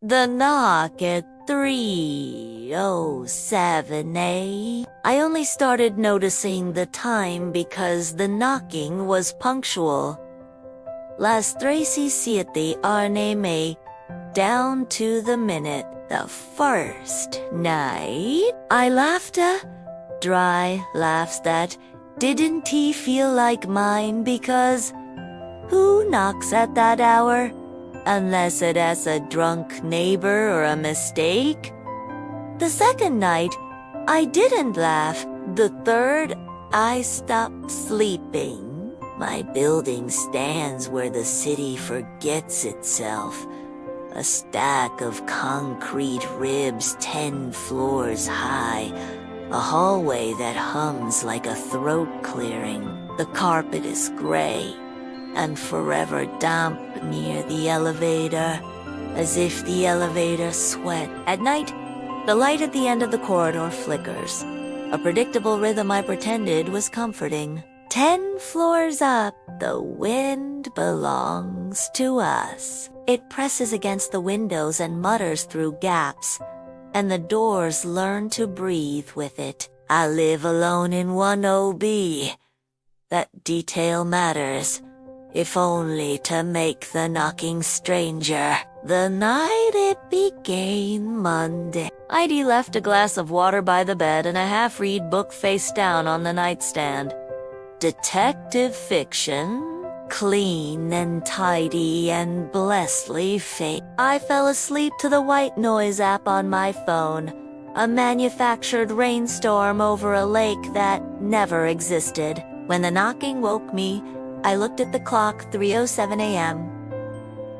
The knock at 3:07 I only started noticing the time because the knocking was punctual. Las 3:07 RNA down to the minute. The first night, I laughed dry laughs that didn't feel like mine because who knocks at that hour? Unless it is a drunk neighbor or a mistake. The second night, I didn't laugh. The third, I stopped sleeping. My building stands where the city forgets itself. A stack of concrete ribs 10 floors high. A hallway that hums like a throat clearing. The carpet is gray and forever damp near the elevator, as if the elevator sweat. At night, the light at the end of the corridor flickers. A predictable rhythm I pretended was comforting. 10 floors up, the wind belongs to us. It presses against the windows and mutters through gaps, and the doors learn to breathe with it. I live alone in 1OB. That detail matters, if only to make the knocking stranger. The night it began Monday. Heidi left a glass of water by the bed and a half-read book face down on the nightstand. Detective fiction, clean and tidy and blessedly fake. I fell asleep to the white noise app on my phone, a manufactured rainstorm over a lake that never existed. When the knocking woke me, I looked at the clock, 3:07 a.m.,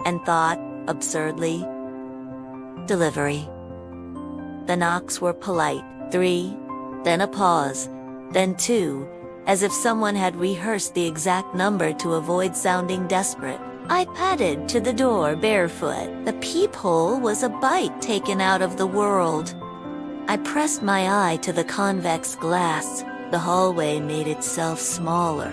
and thought, absurdly, delivery. The knocks were polite. 3, then a pause, then 2, as if someone had rehearsed the exact number to avoid sounding desperate. I padded to the door barefoot. The peephole was a bite taken out of the world. I pressed my eye to the convex glass. The hallway made itself smaller.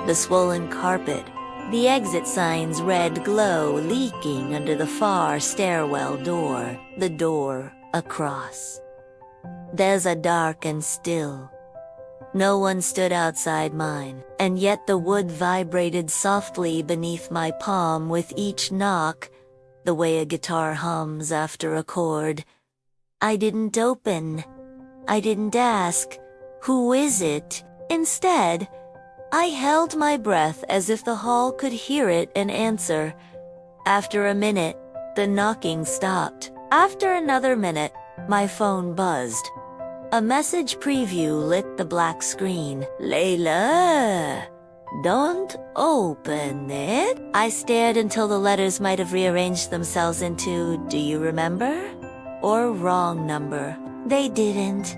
The swollen carpet, the exit sign's red glow leaking under the far stairwell door, the door across. There's a dark and still. No one stood outside mine, and yet the wood vibrated softly beneath my palm with each knock, the way a guitar hums after a chord. I didn't open. I didn't ask, "Who is it?" Instead, I held my breath as if the hall could hear it and answer. After a minute, the knocking stopped. After another minute, my phone buzzed. A message preview lit the black screen. "Layla, don't open it." I stared until the letters might have rearranged themselves into "Do you remember?" or "Wrong number." They didn't.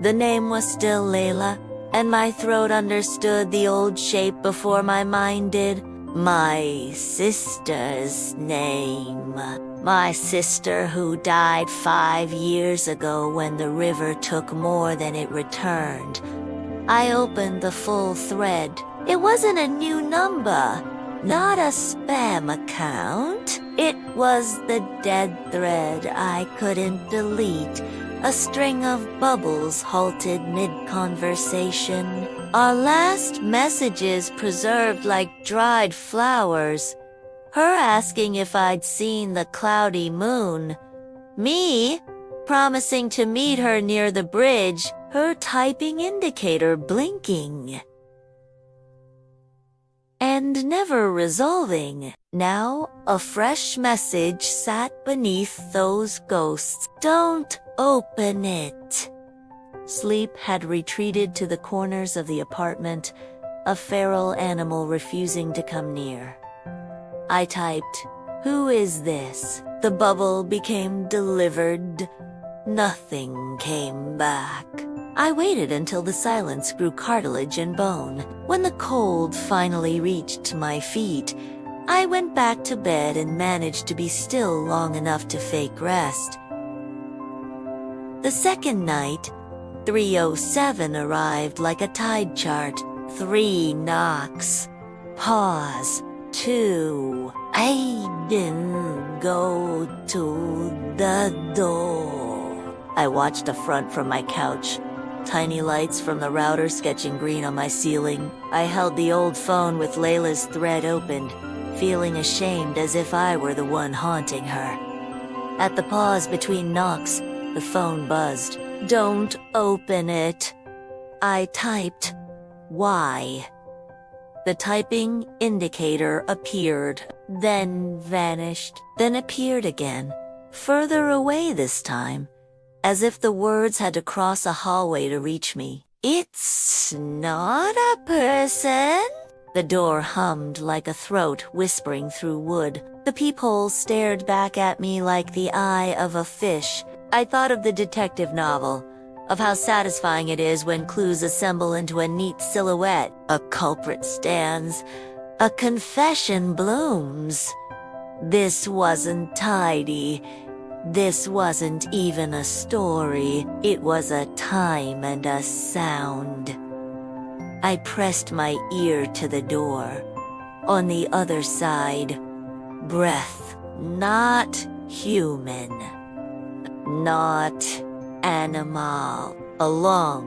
The name was still Layla, and my throat understood the old shape before my mind did. My sister's name. My sister who died 5 years ago when the river took more than it returned. I opened the full thread. It wasn't a new number, not a spam account. It was the dead thread I couldn't delete. A string of bubbles halted mid-conversation. Our last messages preserved like dried flowers. Her asking if I'd seen the cloudy moon. Me promising to meet her near the bridge, her typing indicator blinking. And never resolving. Now, a fresh message sat beneath those ghosts. Don't open it. Sleep had retreated to the corners of the apartment, a feral animal refusing to come near. I typed, "Who is this?" The bubble became delivered. Nothing came back. I waited until the silence grew cartilage and bone. When the cold finally reached my feet, I went back to bed and managed to be still long enough to fake rest. The second night, 3:07 arrived like a tide chart. 3 knocks. Pause. 2. I didn't go to the door. I watched the front from my couch. Tiny lights from the router sketching green on my ceiling. I held the old phone with Layla's thread opened, feeling ashamed as if I were the one haunting her. At the pause between knocks, the phone buzzed. "Don't open it." I typed, "Why?" The typing indicator appeared, then vanished, then appeared again, further away this time, as if the words had to cross a hallway to reach me. "It's not a person." The door hummed like a throat whispering through wood. The peephole stared back at me like the eye of a fish. I thought of the detective novel, of how satisfying it is when clues assemble into a neat silhouette. A culprit stands, a confession blooms. This wasn't tidy. This wasn't even a story. It was a time and a sound. I pressed my ear to the door. On the other side, breath, not human, not animal. A long,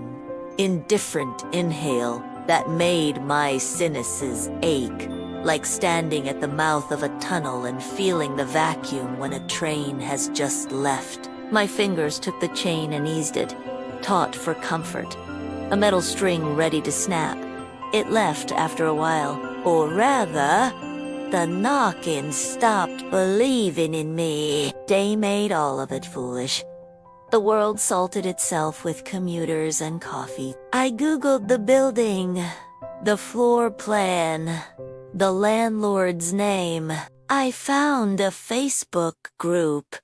indifferent inhale that made my sinuses ache, like standing at the mouth of a tunnel and feeling the vacuum when a train has just left. My fingers took the chain and eased it, taut for comfort. A metal string ready to snap. It left after a while, or rather, the knock-in stopped believing in me. Day made all of it foolish. The world salted itself with commuters and coffee. I Googled the building, the floor plan, the landlord's name. I found a Facebook group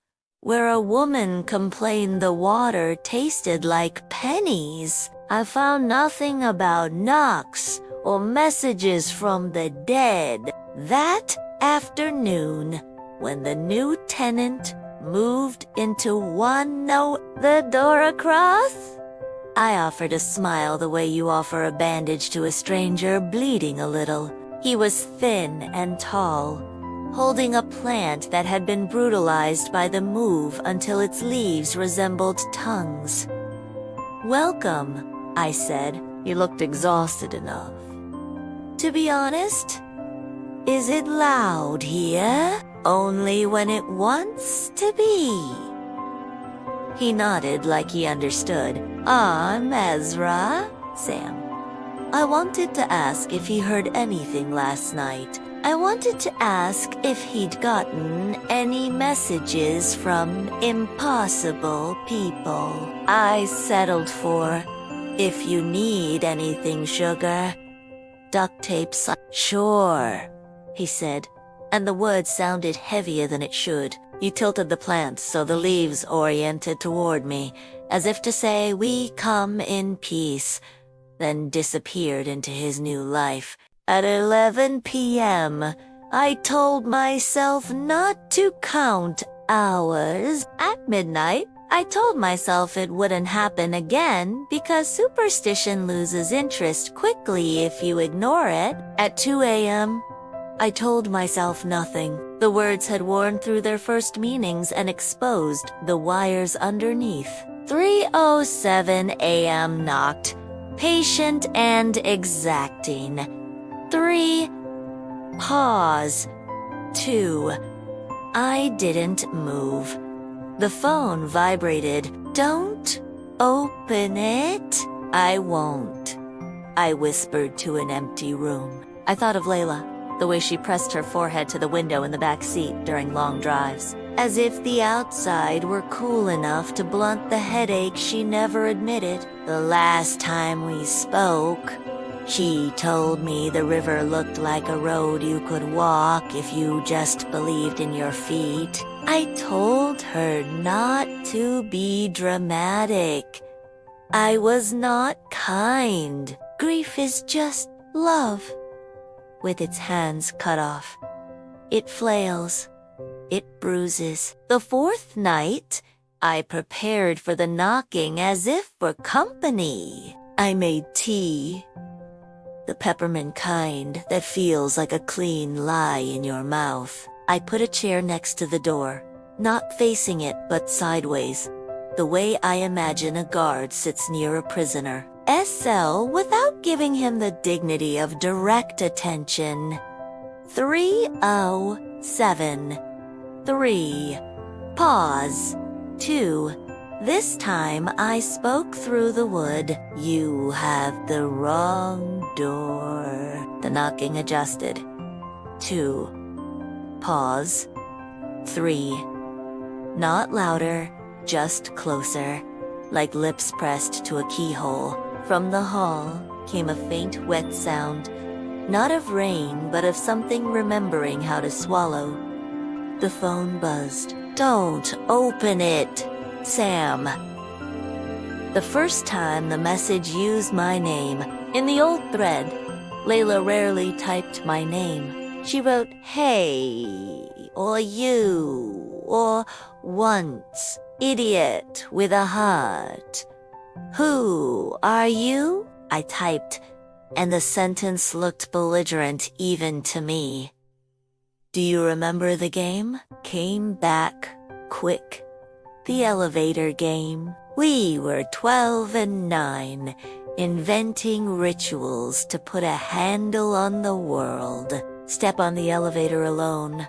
where a woman complained the water tasted like pennies. I found nothing about knocks or messages from the dead. That afternoon, when the new tenant moved into one note, the door across, I offered a smile the way you offer a bandage to a stranger bleeding a little. He was thin and tall, holding a plant that had been brutalized by the move until its leaves resembled tongues. "Welcome," I said. He looked exhausted enough. "To be honest, is it loud here? Only when it wants to be." He nodded like he understood. "I'm Ezra, Sam. I wanted to ask if he heard anything last night. I wanted to ask if he'd gotten any messages from impossible people. I settled for, if you need anything, sugar. Duct tape. Sure," he said, and the words sounded heavier than it should. He tilted the plant so the leaves oriented toward me, as if to say, "We come in peace," then disappeared into his new life. At 11 p.m., I told myself not to count hours. At midnight, I told myself it wouldn't happen again because superstition loses interest quickly if you ignore it. At 2 a.m., I told myself nothing. The words had worn through their first meanings and exposed the wires underneath. 3:07 a.m. knocked, patient and exacting. 3. Pause. 2. I didn't move. The phone vibrated. "Don't open it." "I won't," I whispered to an empty room. I thought of Layla, the way she pressed her forehead to the window in the back seat during long drives, as if the outside were cool enough to blunt the headache she never admitted. The last time we spoke, she told me the river looked like a road you could walk if you just believed in your feet. I told her not to be dramatic. I was not kind. Grief is just love, with its hands cut off. It flails. It bruises. The fourth night, I prepared for the knocking as if for company. I made tea. The peppermint kind that feels like a clean lie in your mouth. I put a chair next to the door, not facing it but sideways, the way I imagine a guard sits near a prisoner. SL without giving him the dignity of direct attention. 3073. Pause. 2. This time I spoke through the wood. You have the wrong door. The knocking adjusted. 2. Pause. 3. Not louder, just closer, like lips pressed to a keyhole. From the hall came a faint wet sound, not of rain, but of something remembering how to swallow. The phone buzzed. Don't open it, Sam. The first time the message used my name. In the old thread, Layla rarely typed my name. She wrote, hey, or you, or once, idiot, with a heart. Who are you? I typed, and the sentence looked belligerent even to me. Do you remember the game? Came back, quick. The elevator game. We were 12 and 9, inventing rituals to put a handle on the world. Step on the elevator alone.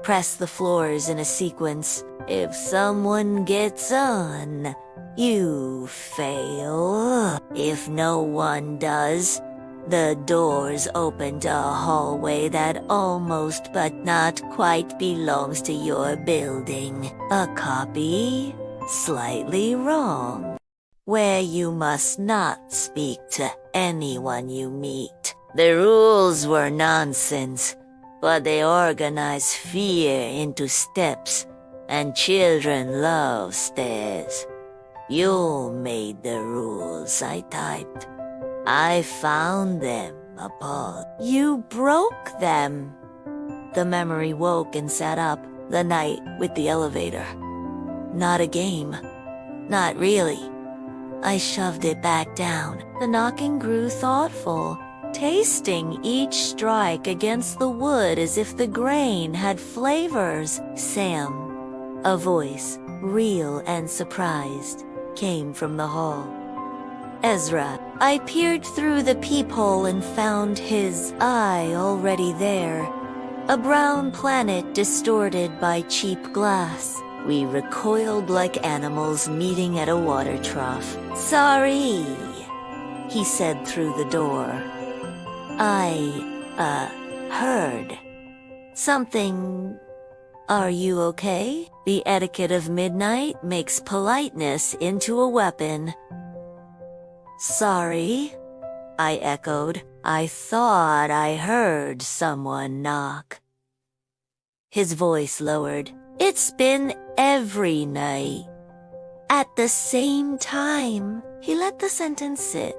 Press the floors in a sequence. If someone gets on, you fail. If no one does, the doors open to a hallway that almost but not quite belongs to your building. A copy, slightly wrong, where you must not speak to anyone you meet. The rules were nonsense, but they organized fear into steps, and children love stairs. You made the rules, I typed. I found them appalled. You broke them. The memory woke and sat up. The night with the elevator. Not a game. Not really. I shoved it back down. The knocking grew thoughtful, tasting each strike against the wood as if the grain had flavors. Sam, a voice, real and surprised, came from the hall. Ezra. I peered through the peephole and found his eye already there. A brown planet distorted by cheap glass. We recoiled like animals meeting at a water trough. Sorry, he said through the door. I, heard something. Are you okay? The etiquette of midnight makes politeness into a weapon. Sorry, I echoed. I thought I heard someone knock. His voice lowered. It's been every night. At the same time. He let the sentence sit,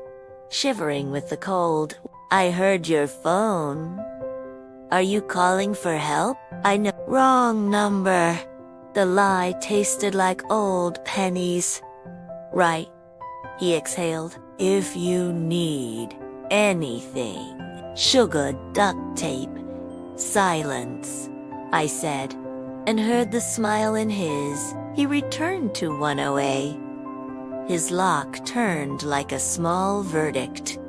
shivering with the cold. I heard your phone. Are you calling for help? I know. Wrong number. The lie tasted like old pennies. Right, he exhaled. If you need anything, sugar, duct tape, silence, I said, and heard the smile in his. He returned to 108. His lock turned like a small verdict.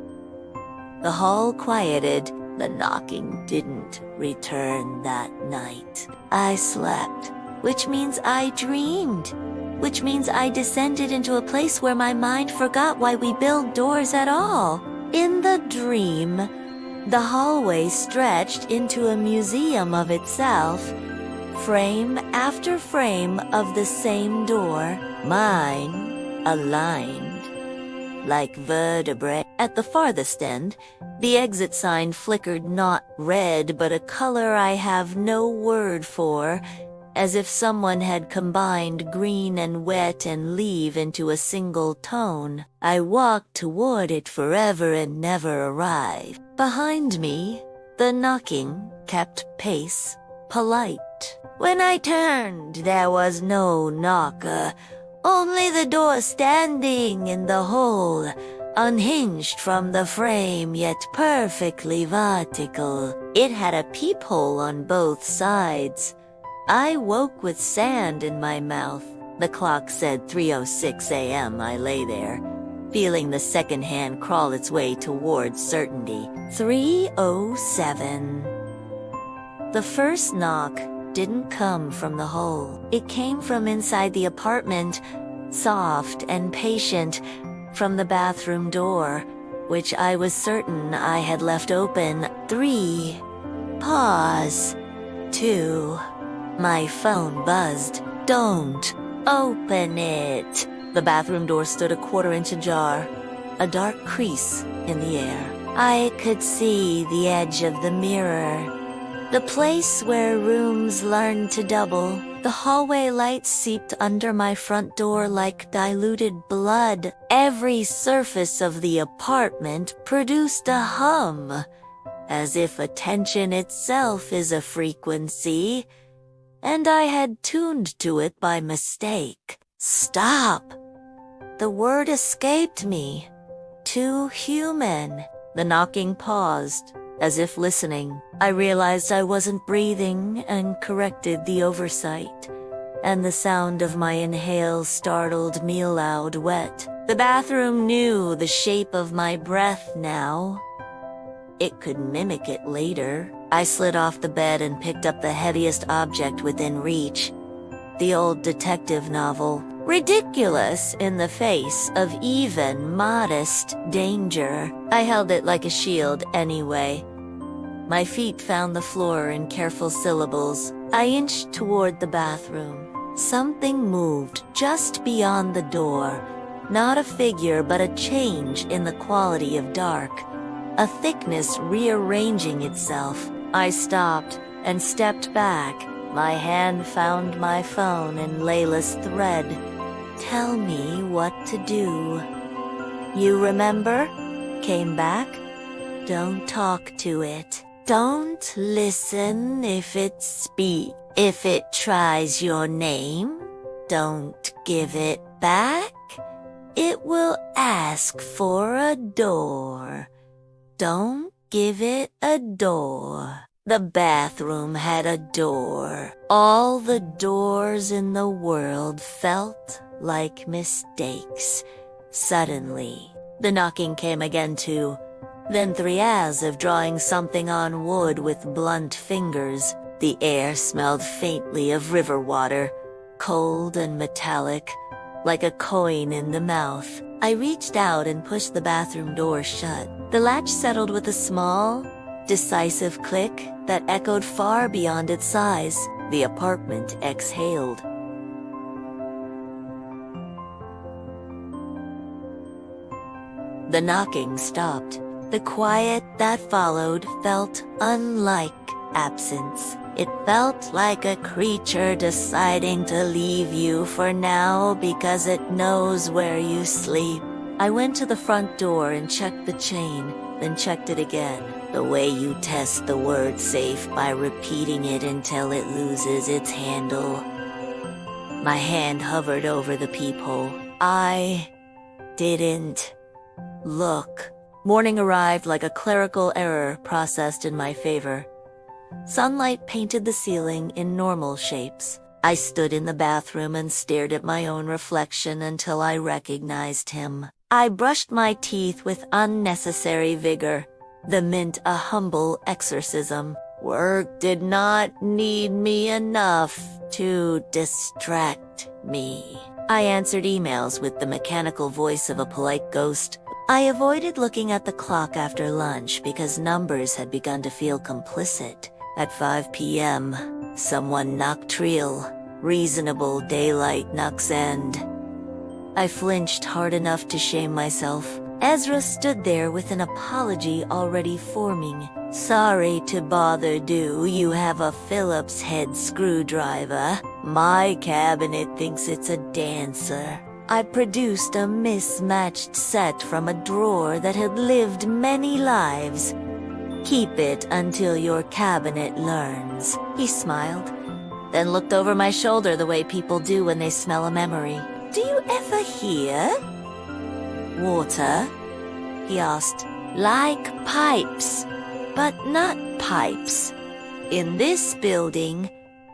The hall quieted. The knocking didn't return that night. I slept, which means I dreamed. Which means I descended into a place where my mind forgot why we build doors at all. In the dream, the hallway stretched into a museum of itself, frame after frame of the same door, mine aligned like vertebrae. At the farthest end, the exit sign flickered, not red but a color I have no word for, as if someone had combined green and wet and leave into a single tone. I walked toward it forever and never arrived. Behind me, the knocking kept pace, polite. When I turned, there was no knocker, only the door standing in the hole, unhinged from the frame yet perfectly vertical. It had a peephole on both sides. I woke with sand in my mouth. The clock said 3:06 a.m. I lay there, feeling the second hand crawl its way towards certainty. 3:07. The first knock didn't come from the hole. It came from inside the apartment, soft and patient, from the bathroom door, which I was certain I had left open. 3. Pause. 2. My phone buzzed. Don't open it. The bathroom door stood a quarter-inch ajar, a dark crease in the air. I could see the edge of the mirror, the place where rooms learn to double. The hallway lights seeped under my front door like diluted blood. Every surface of the apartment produced a hum, as if attention itself is a frequency, and I had tuned to it by mistake. Stop! The word escaped me. Too human. The knocking paused, as if listening. I realized I wasn't breathing and corrected the oversight, and the sound of my inhale startled me loud wet. The bathroom knew the shape of my breath now. It could mimic it later. I slid off the bed and picked up the heaviest object within reach. The old detective novel. Ridiculous in the face of even modest danger. I held it like a shield anyway. My feet found the floor in careful syllables. I inched toward the bathroom. Something moved just beyond the door. Not a figure, but a change in the quality of dark. A thickness rearranging itself. I stopped and stepped back. My hand found my phone in Layla's thread. Tell me what to do. You remember? Came back? Don't talk to it. Don't listen if it speaks. If it tries your name, don't give it back. It will ask for a door. Don't give it a door. The bathroom had a door. All the doors in the world felt like mistakes. Suddenly, the knocking came again too. Then 3 as of drawing something on wood with blunt fingers. The air smelled faintly of river water, cold and metallic, like a coin in the mouth. I reached out and pushed the bathroom door shut. The latch settled with a small, decisive click that echoed far beyond its size. The apartment exhaled. The knocking stopped. The quiet that followed felt unlike absence. It felt like a creature deciding to leave you for now because it knows where you sleep. I went to the front door and checked the chain, then checked it again. The way you test the word safe by repeating it until it loses its handle. My hand hovered over the peephole. I didn't look. Morning arrived like a clerical error processed in my favor. Sunlight painted the ceiling in normal shapes. I stood in the bathroom and stared at my own reflection until I recognized him. I brushed my teeth with unnecessary vigor, the mint a humble exorcism. Work did not need me enough to distract me. I answered emails with the mechanical voice of a polite ghost. I avoided looking at the clock after lunch because numbers had begun to feel complicit. At 5 p.m., someone knocked real, reasonable daylight knocks end. I flinched hard enough to shame myself. Ezra stood there with an apology already forming. Sorry to bother. Do you have a Phillips head screwdriver? My cabinet thinks it's a dancer. I produced a mismatched set from a drawer that had lived many lives. Keep it until your cabinet learns. He smiled, then looked over my shoulder the way people do when they smell a memory. Do you ever hear? Water? he asked. Like pipes, but not pipes. In this building,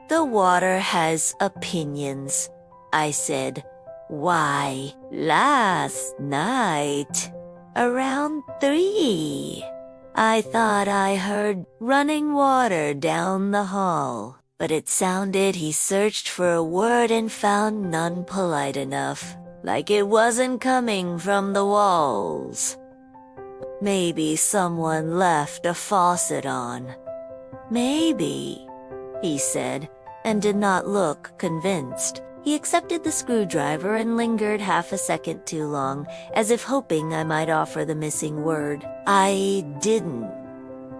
the water has opinions, I said. Why, last night, around 3, I thought I heard running water down the hall, but it sounded he searched for a word and found none polite enough, like it wasn't coming from the walls. Maybe someone left a faucet on. Maybe, he said, and did not look convinced. He accepted the screwdriver and lingered half a second too long, as if hoping I might offer the missing word. I didn't.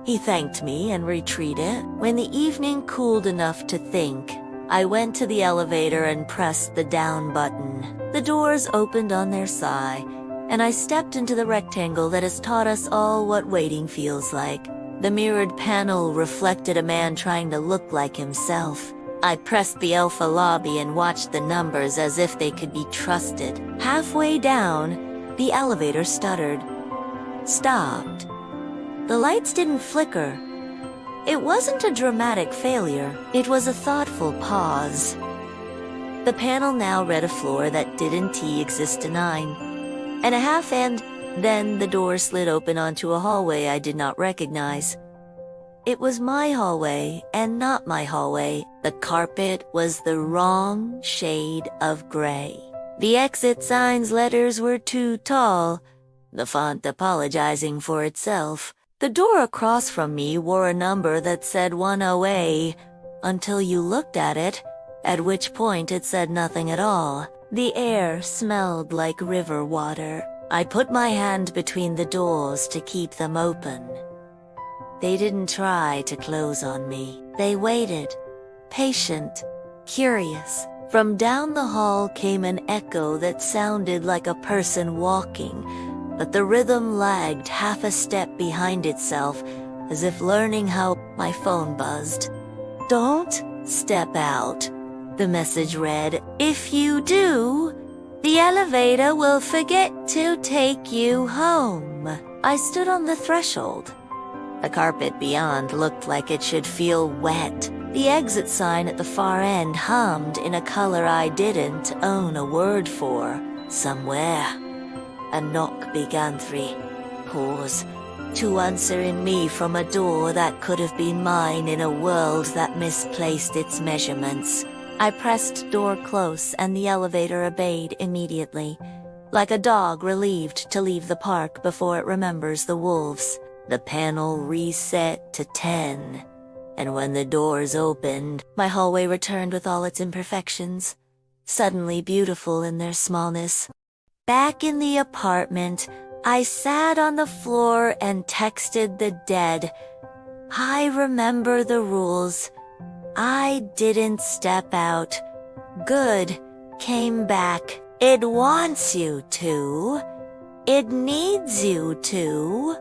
He thanked me and retreated. When the evening cooled enough to think, I went to the elevator and pressed the down button. The doors opened on their side, and I stepped into the rectangle that has taught us all what waiting feels like. The mirrored panel reflected a man trying to look like himself. I pressed the alpha lobby and watched the numbers as if they could be trusted. Halfway down, the elevator stuttered. Stopped. The lights didn't flicker. It wasn't a dramatic failure. It was a thoughtful pause. The panel now read a floor that didn't exist to 9 and a half, and then the door slid open onto a hallway I did not recognize. It was my hallway and not my hallway. The carpet was the wrong shade of gray. The exit sign's letters were too tall, the font apologizing for itself. The door across from me wore a number that said 10A, until you looked at it, at which point it said nothing at all. The air smelled like river water. I put my hand between the doors to keep them open. They didn't try to close on me. They waited, patient, curious. From down the hall came an echo that sounded like a person walking, but the rhythm lagged half a step behind itself, as if learning how. My phone buzzed. Don't step out, the message read. If you do, the elevator will forget to take you home. I stood on the threshold. The carpet beyond looked like it should feel wet. The exit sign at the far end hummed in a color I didn't own a word for. Somewhere. A knock began. 3. Pause. To answer in me from a door that could have been mine in a world that misplaced its measurements. I pressed door close and the elevator obeyed immediately, like a dog relieved to leave the park before it remembers the wolves. The panel reset to 10, and when the doors opened, my hallway returned with all its imperfections, suddenly beautiful in their smallness. Back in the apartment, I sat on the floor and texted the dead. I remember the rules. I didn't step out. Good came back. It wants you to. It needs you to.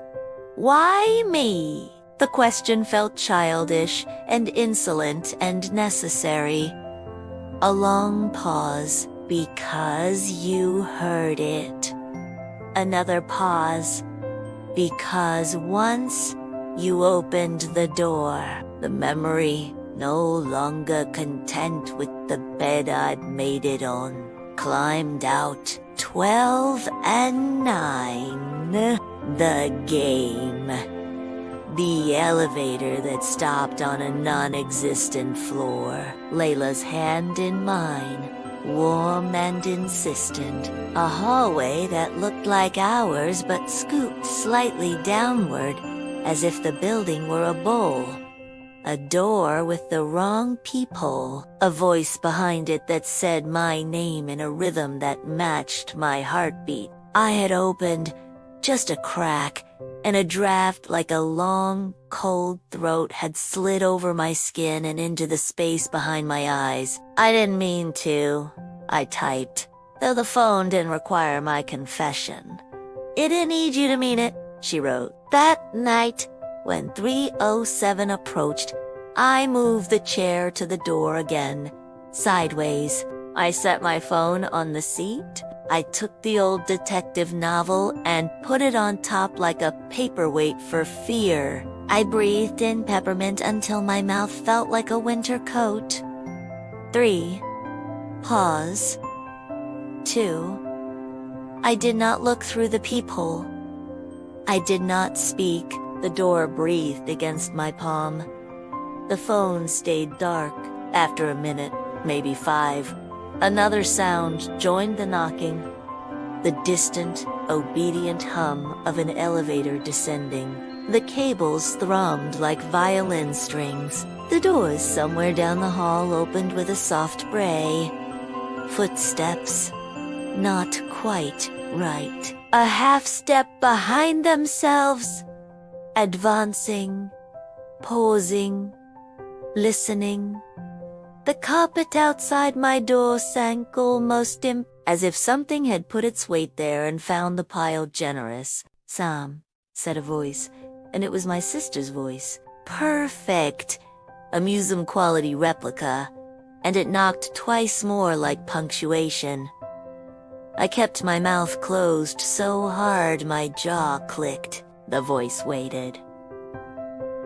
Why me? The question felt childish and insolent and necessary. A long pause. Because you heard it. Another pause. Because once you opened the door, the memory, no longer content with the bed I'd made it on, climbed out. 12 and 9. The game. The elevator that stopped on a non-existent floor. Layla's hand in mine, warm and insistent. A hallway that looked like ours but scooped slightly downward, as if the building were a bowl. A door with the wrong peephole. A voice behind it that said my name in a rhythm that matched my heartbeat. I had opened just a crack, and a draft like a long, cold throat had slid over my skin and into the space behind my eyes. I didn't mean to, I typed, though the phone didn't require my confession. It didn't need you to mean it, she wrote. That night, when 3:07 approached, I moved the chair to the door again, sideways. I set my phone on the seat, I took the old detective novel and put it on top like a paperweight for fear. I breathed in peppermint until my mouth felt like a winter coat. 3. Pause. 2. I did not look through the peephole. I did not speak. The door breathed against my palm. The phone stayed dark. After a minute, maybe 5, another sound joined the knocking. The distant, obedient hum of an elevator descending. The cables thrummed like violin strings. The doors somewhere down the hall opened with a soft bray. Footsteps. Not quite right. A half step behind themselves. Advancing. Pausing. Listening. The carpet outside my door sank almost as if something had put its weight there and found the pile generous. "Sam," said a voice, and it was my sister's voice. Perfect! A museum-quality replica, and it knocked twice more like punctuation. I kept my mouth closed so hard my jaw clicked. The voice waited.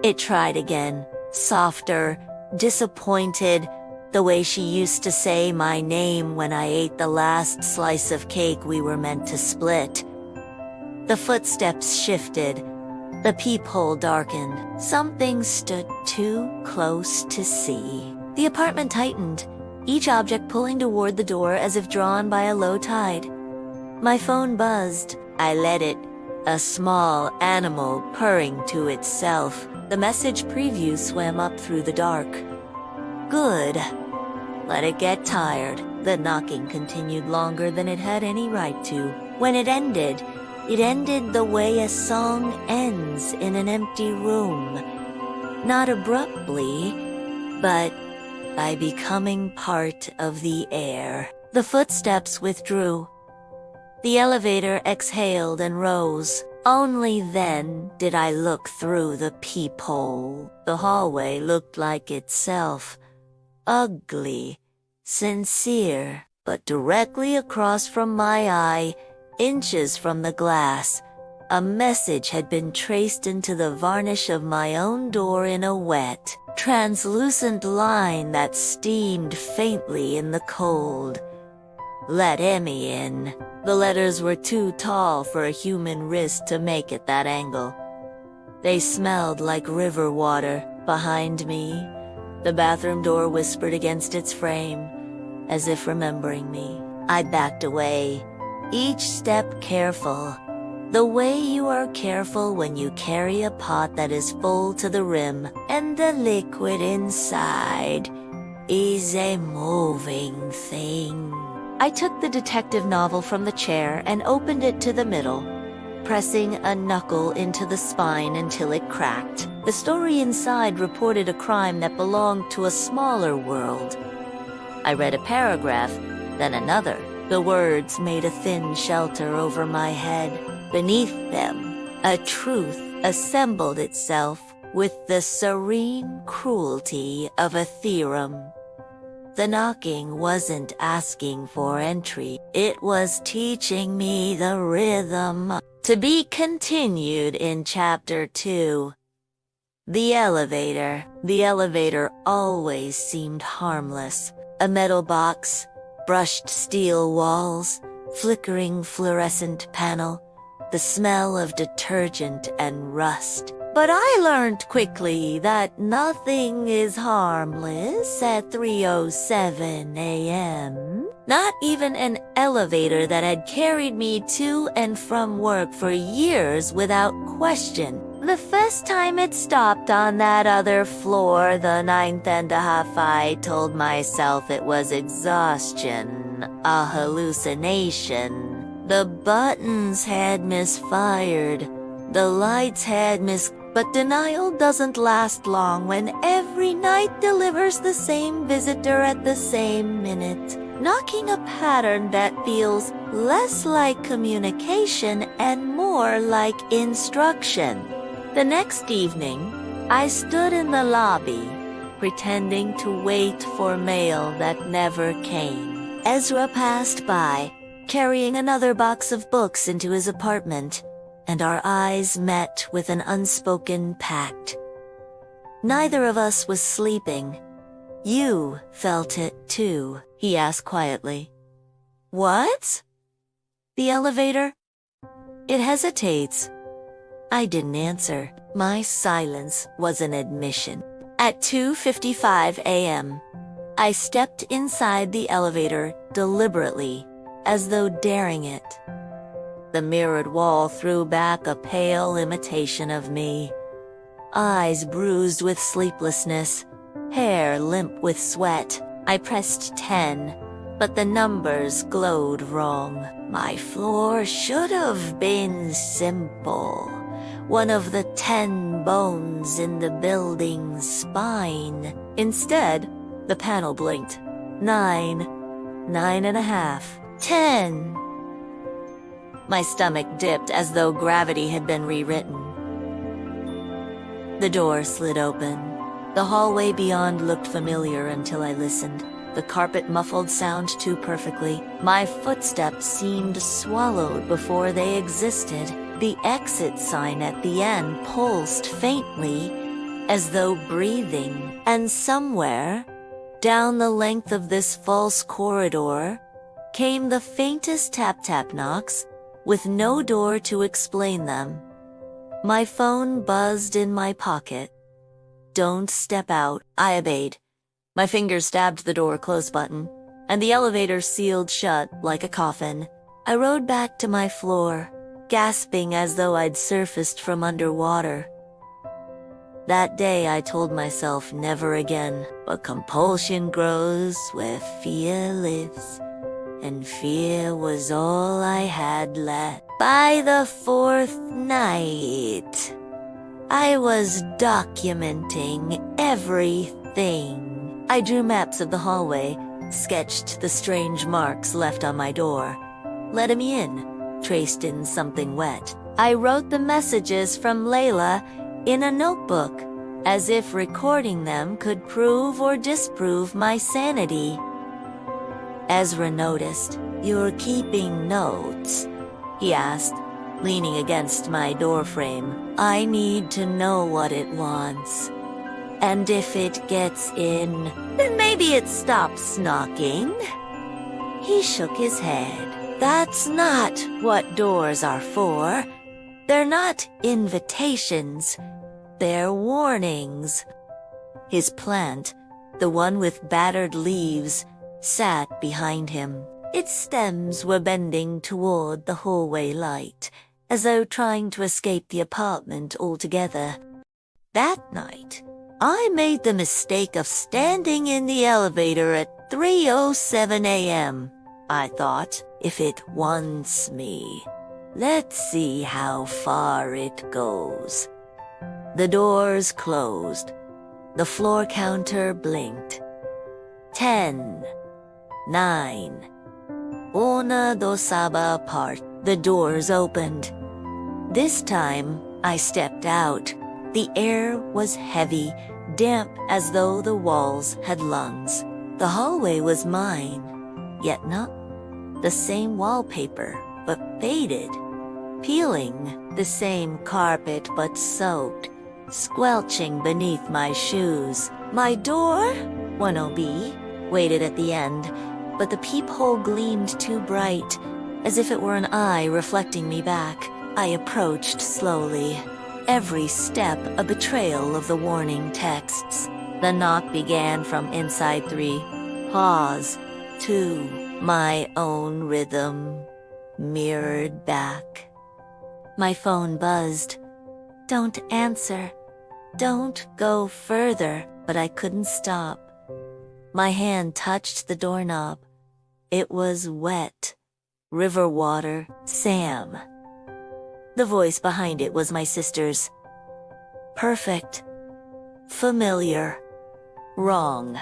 It tried again, softer, disappointed, the way she used to say my name when I ate the last slice of cake we were meant to split. The footsteps shifted. The peephole darkened. Something stood too close to see. The apartment tightened, each object pulling toward the door as if drawn by a low tide. My phone buzzed. I let it. A small animal purring to itself. The message preview swam up through the dark. Good. Let it get tired. The knocking continued longer than it had any right to. When it ended the way a song ends in an empty room. Not abruptly, but by becoming part of the air. The footsteps withdrew. The elevator exhaled and rose. Only then did I look through the peephole. The hallway looked like itself. Ugly, sincere, but directly across from my eye, inches from the glass, a message had been traced into the varnish of my own door in a wet, translucent line that steamed faintly in the cold. Let Emmy in. The letters were too tall for a human wrist to make at that angle. They smelled like river water behind me. The bathroom door whispered against its frame, as if remembering me. I backed away, each step careful, the way you are careful when you carry a pot that is full to the rim, and the liquid inside is a moving thing. I took the detective novel from the chair and opened it to the middle, pressing a knuckle into the spine until it cracked. The story inside reported a crime that belonged to a smaller world. I read a paragraph, then another. The words made a thin shelter over my head. Beneath them, a truth assembled itself with the serene cruelty of a theorem. The knocking wasn't asking for entry. It was teaching me the rhythm. To be continued in Chapter 2. The elevator. The elevator always seemed harmless. A metal box, brushed steel walls, flickering fluorescent panel, the smell of detergent and rust. But I learned quickly that nothing is harmless at 3:07 a.m. Not even an elevator that had carried me to and from work for years without question. The first time it stopped on that other floor, the 9.5, I told myself it was exhaustion, a hallucination. The buttons had misfired. The lights had But denial doesn't last long when every night delivers the same visitor at the same minute, knocking a pattern that feels less like communication and more like instruction. The next evening, I stood in the lobby, pretending to wait for mail that never came. Ezra passed by, carrying another box of books into his apartment, and our eyes met with an unspoken pact. Neither of us was sleeping. "You felt it too," he asked quietly. "What?" "The elevator. It hesitates." I didn't answer. My silence was an admission. At 2:55 a.m., I stepped inside the elevator deliberately, as though daring it. The mirrored wall threw back a pale imitation of me. Eyes bruised with sleeplessness, hair limp with sweat. I pressed 10, but the numbers glowed wrong. My floor should have been simple. One of the 10 bones in the building's spine. Instead, the panel blinked. 9, 9.5, 10. My stomach dipped as though gravity had been rewritten. The door slid open. The hallway beyond looked familiar until I listened. The carpet muffled sound too perfectly. My footsteps seemed swallowed before they existed. The exit sign at the end pulsed faintly, as though breathing. And somewhere, down the length of this false corridor, came the faintest tap-tap knocks, with no door to explain them. My phone buzzed in my pocket. "Don't step out," I obeyed. My fingers stabbed the door close button, and the elevator sealed shut like a coffin. I rode back to my floor, gasping as though I'd surfaced from underwater. That day I told myself never again, but compulsion grows where fear lives, and fear was all I had left. By the 4th night, I was documenting everything. I drew maps of the hallway, sketched the strange marks left on my door. "Let me in," traced in something wet. I wrote the messages from Layla in a notebook, as if recording them could prove or disprove my sanity. Ezra noticed. "You're keeping notes?" he asked, leaning against my doorframe. "I need to know what it wants. And if it gets in, then maybe it stops knocking." He shook his head. "That's not what doors are for. They're not invitations. They're warnings." His plant, the one with battered leaves, sat behind him. Its stems were bending toward the hallway light, as though trying to escape the apartment altogether. That night, I made the mistake of standing in the elevator at 3:07 a.m. I thought, if it wants me, let's see how far it goes. The doors closed. The floor counter blinked. 10, 9. Una dos apart. The doors opened. This time, I stepped out. The air was heavy, damp as though the walls had lungs. The hallway was mine, yet not the same wallpaper, but faded. Peeling, the same carpet but soaked, squelching beneath my shoes. My door, 10B, waited at the end, but the peephole gleamed too bright, as if it were an eye reflecting me back. I approached slowly, every step a betrayal of the warning texts. The knock began from inside 3. Pause. 2. My own rhythm mirrored back. My phone buzzed. "Don't answer. Don't go further." But I couldn't stop. My hand touched the doorknob. It was wet. River water. "Sam." The voice behind it was my sister's. Perfect. Familiar. Wrong.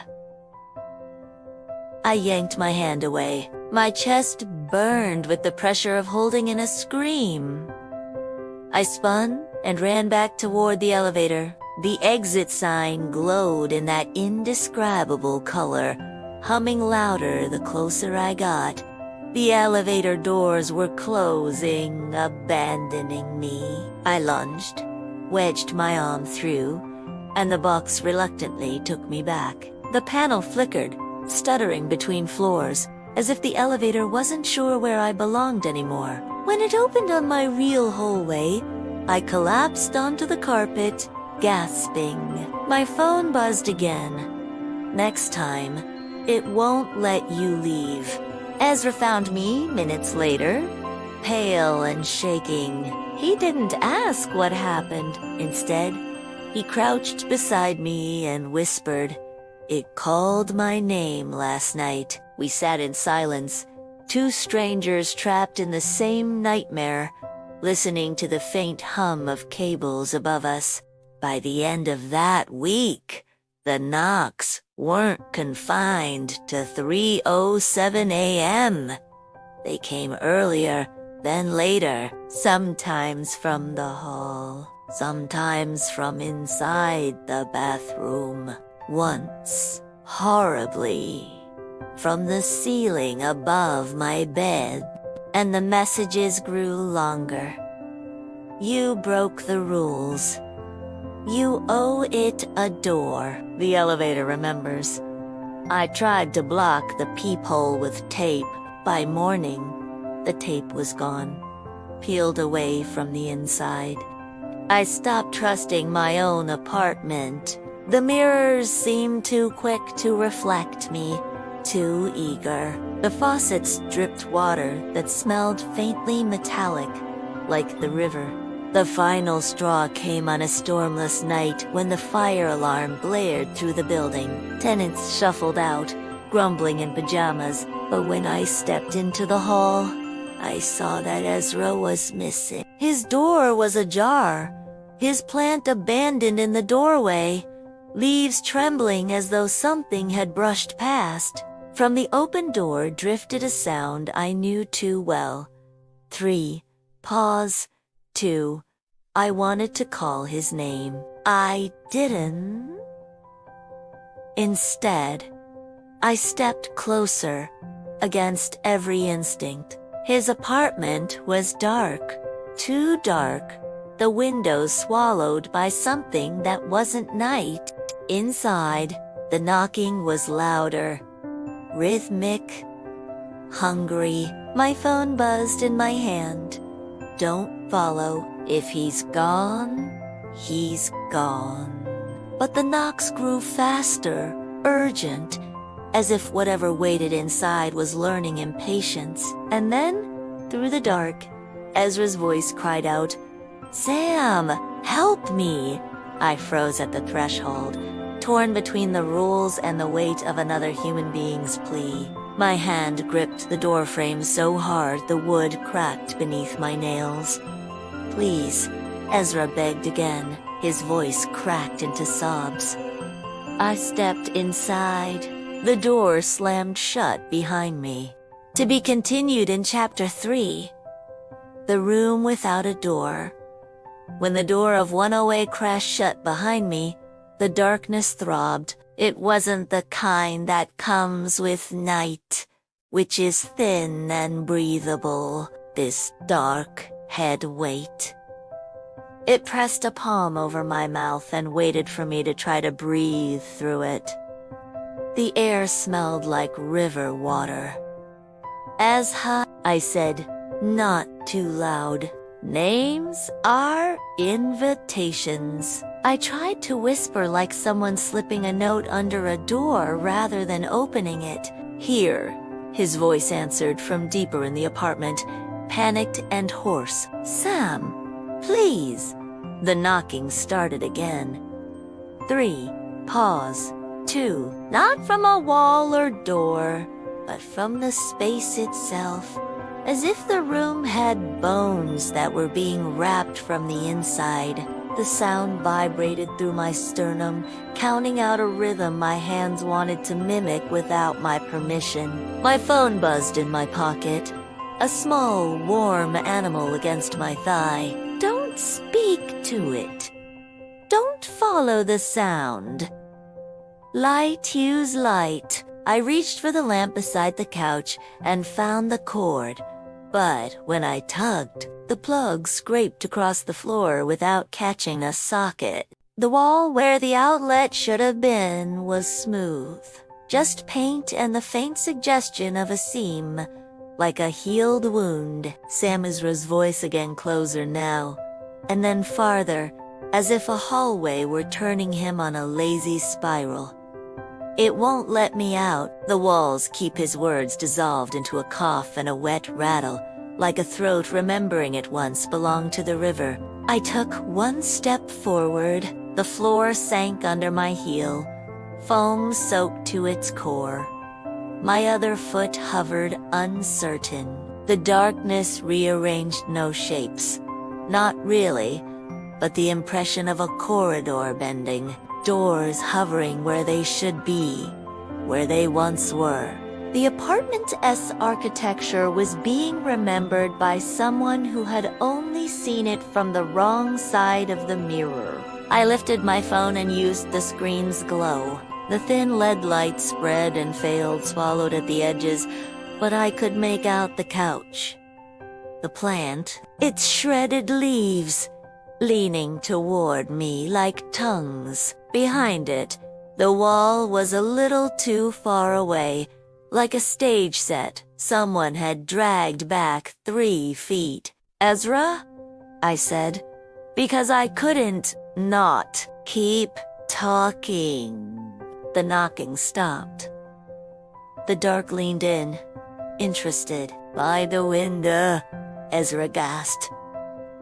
I yanked my hand away. My chest burned with the pressure of holding in a scream. I spun and ran back toward the elevator. The exit sign glowed in that indescribable color, humming louder the closer I got. The elevator doors were closing, abandoning me. I lunged, wedged my arm through, and the box reluctantly took me back. The panel flickered, stuttering between floors, as if the elevator wasn't sure where I belonged anymore. When it opened on my real hallway, I collapsed onto the carpet, gasping. My phone buzzed again. Next time, it won't let you leave. Ezra found me minutes later, pale and shaking. He didn't ask what happened. Instead, he crouched beside me and whispered, "It called my name last night." We sat in silence, two strangers trapped in the same nightmare, listening to the faint hum of cables above us. By the end of that week, the knocks weren't confined to 3:07 a.m. They came earlier, then later, sometimes from the hall, sometimes from inside the bathroom, once, horribly, from the ceiling above my bed. And the messages grew longer. "You broke the rules. You owe it a door." The elevator remembers. I tried to block the peephole with tape. By morning, the tape was gone, peeled away from the inside. I stopped trusting my own apartment. The mirrors seemed too quick to reflect me, too eager. The faucets dripped water that smelled faintly metallic, like the river. The final straw came on a stormless night when the fire alarm blared through the building. Tenants shuffled out, grumbling in pajamas, but when I stepped into the hall, I saw that Ezra was missing. His door was ajar, his plant abandoned in the doorway, leaves trembling as though something had brushed past. From the open door drifted a sound I knew too well. 3. Pause. 2. I wanted to call his name. I didn't. Instead, I stepped closer, against every instinct. His apartment was dark, too dark, the windows swallowed by something that wasn't night. Inside, the knocking was louder, rhythmic, hungry. My phone buzzed in my hand. Don't follow. If he's gone, he's gone. But the knocks grew faster, urgent, as if whatever waited inside was learning impatience. And then, through the dark, Ezra's voice cried out, "Sam, help me!" I froze at the threshold, torn between the rules and the weight of another human being's plea. My hand gripped the doorframe so hard the wood cracked beneath my nails. "Please," Ezra begged again, his voice cracked into sobs. I stepped inside. The door slammed shut behind me. To be continued in Chapter 3. The room without a door. When the door of 108 crashed shut behind me, the darkness throbbed. It wasn't the kind that comes with night, which is thin and breathable. This dark head weight. It pressed a palm over my mouth and waited for me to try to breathe through it. The air smelled like river water. "As high," I said, not too loud. "Names are invitations." I tried to whisper like someone slipping a note under a door rather than opening it. "Here," his voice answered from deeper in the apartment, panicked and hoarse. "Sam, please." The knocking started again. 3. Pause. 2. Not from a wall or door, but from the space itself, as if the room had bones that were being wrapped from the inside. The sound vibrated through my sternum, counting out a rhythm my hands wanted to mimic without my permission. My phone buzzed in my pocket, a small, warm animal against my thigh. Don't speak to it. Don't follow the sound. Light use light. I reached for the lamp beside the couch and found the cord, but when I tugged, the plug scraped across the floor without catching a socket. The wall where the outlet should have been was smooth. Just paint and the faint suggestion of a seam, like a healed wound. Sam Ezra's voice again, closer now, and then farther, as if a hallway were turning him on a lazy spiral. It won't let me out. The walls keep his words dissolved into a cough and a wet rattle, like a throat remembering it once belonged to the river. I took one step forward. The floor sank under my heel, foam soaked to its core. My other foot hovered uncertain. The darkness rearranged no shapes. Not really, but the impression of a corridor bending, doors hovering where they should be, where they once were. The apartment's architecture was being remembered by someone who had only seen it from the wrong side of the mirror. I lifted my phone and used the screen's glow. The thin LED light spread and failed, swallowed at the edges, but I could make out the couch. The plant, its shredded leaves, leaning toward me like tongues. Behind it, the wall was a little too far away, like a stage set someone had dragged back 3 feet. "Ezra?" I said, because I couldn't not keep talking. The knocking stopped. The dark leaned in, interested. "By the window," Ezra gasped.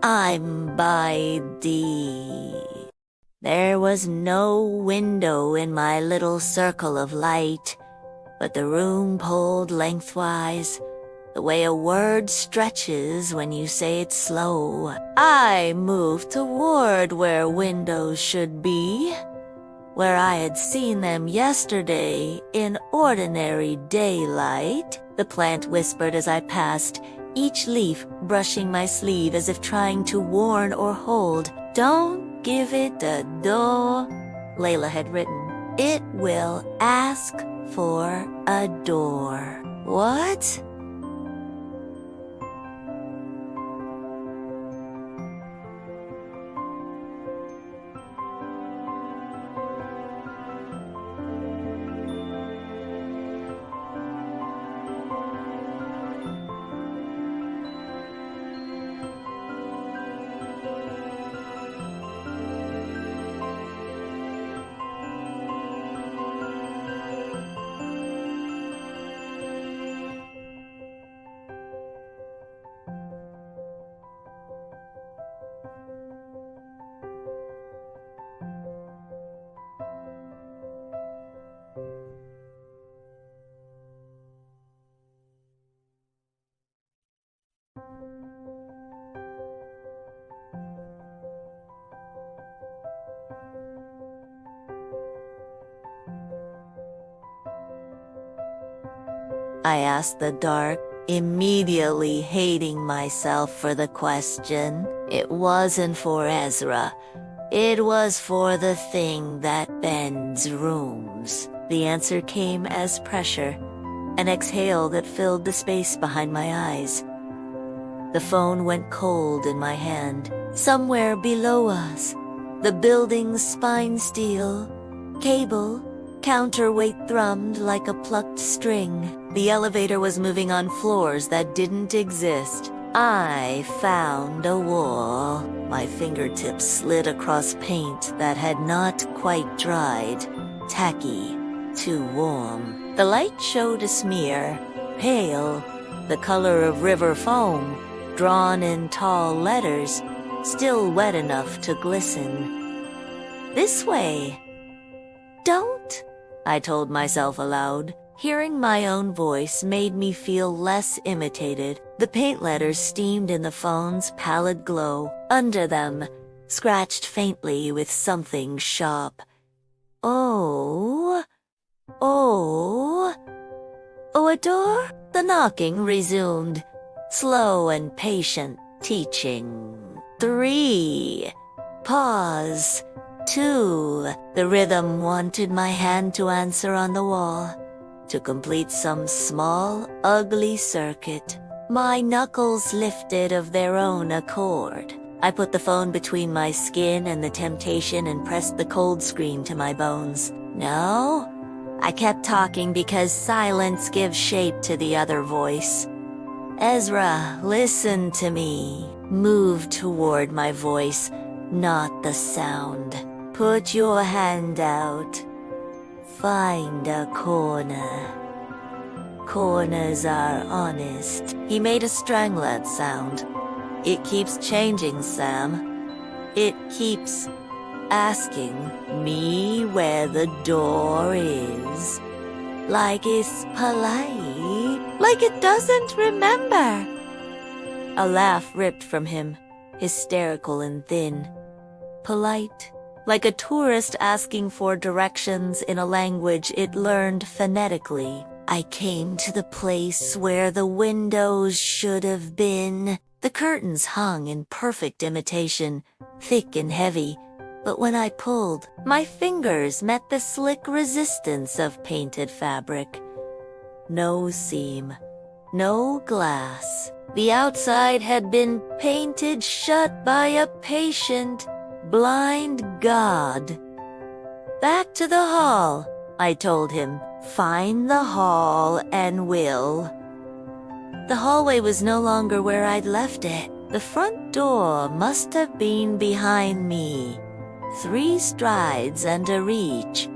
"I'm by the..." There was no window in my little circle of light, but the room pulled lengthwise, the way a word stretches when you say it slow. I moved toward where windows should be, where I had seen them yesterday in ordinary daylight. The plant whispered as I passed, each leaf brushing my sleeve as if trying to warn or hold. "Don't give it a door," Layla had written. "It will ask for a door." What? I asked the dark, immediately hating myself for the question. It wasn't for Ezra. It was for the thing that bends rooms. The answer came as pressure, an exhale that filled the space behind my eyes. The phone went cold in my hand. Somewhere below us, the building's spine steel, cable, counterweight thrummed like a plucked string. The elevator was moving on floors that didn't exist. I found a wall. My fingertips slid across paint that had not quite dried. Tacky, too warm. The light showed a smear, pale, the color of river foam, drawn in tall letters, still wet enough to glisten. "This way." "Don't," I told myself aloud. Hearing my own voice made me feel less imitated. The paint letters steamed in the phone's pallid glow. Under them, scratched faintly with something sharp. Oh, a door? The knocking resumed, slow and patient, teaching. 3. Pause. 2. The rhythm wanted my hand to answer on the wall, to complete some small, ugly circuit. My knuckles lifted of their own accord. I put the phone between my skin and the temptation and pressed the cold screen to my bones. No? I kept talking because silence gives shape to the other voice. Ezra, listen to me. Move toward my voice, not the sound. Put your hand out. Find a corner. Corners are honest. He made a stranglet sound. It keeps changing, Sam. It keeps asking me where the door is. Like it's polite. Like it doesn't remember. A laugh ripped from him, hysterical and thin. Polite. Like a tourist asking for directions in a language it learned phonetically. I came to the place where the windows should have been. The curtains hung in perfect imitation, thick and heavy, but when I pulled, my fingers met the slick resistance of painted fabric. No seam, no glass. The outside had been painted shut by a patient, blind God. Back to the hall, I told him. Find the hall and we'll. The hallway was no longer where I'd left it. The front door must have been behind me. 3 strides and a reach.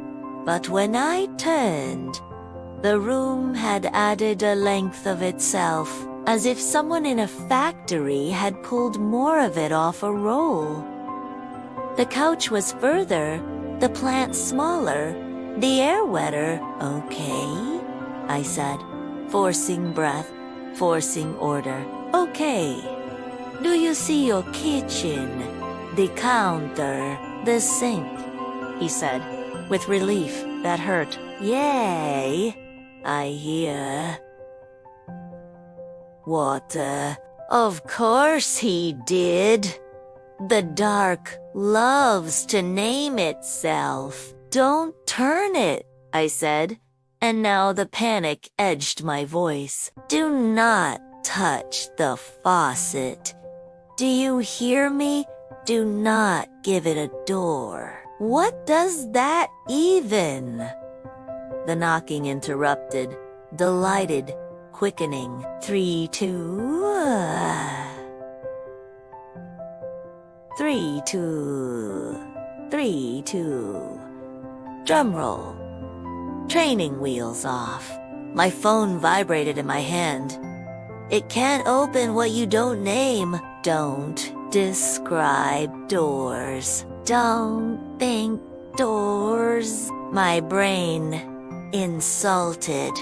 But when I turned, the room had added a length of itself, as if someone in a factory had pulled more of it off a roll. The couch was further, the plant smaller, the air wetter. Okay, I said, forcing breath, forcing order. Okay. Do you see your kitchen? The counter, the sink? He said, with relief that hurt. Yay, I hear. Water. Of course he did. The dark loves to name itself. Don't turn it, I said, and now the panic edged my voice. Do not touch the faucet. Do you hear me? Do not give it a door. What does that even? The knocking interrupted, delighted, quickening. 3, 2... 3, 2... 3, 2... Drum roll. Training wheels off. My phone vibrated in my hand. It can't open what you don't name. Don't describe doors. Don't think doors. My brain, insulted,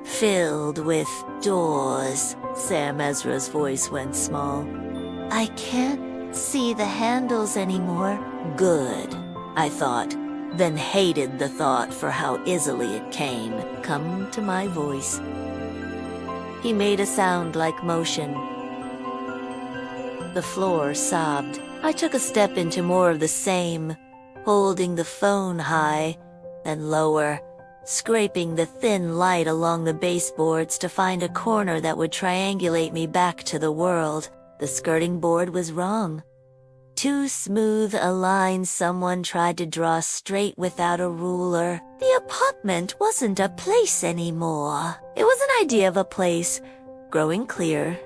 filled with doors. Sam Ezra's voice went small. I can't see the handles anymore. Good, I thought, then hated the thought for how easily it came. Come to my voice. He made a sound like motion. The floor sobbed. I took a step into more of the same, holding the phone high, then lower, scraping the thin light along the baseboards to find a corner that would triangulate me back to the world. The skirting board was wrong. Too smooth a line someone tried to draw straight without a ruler. The apartment wasn't a place anymore. It was an idea of a place, growing clear,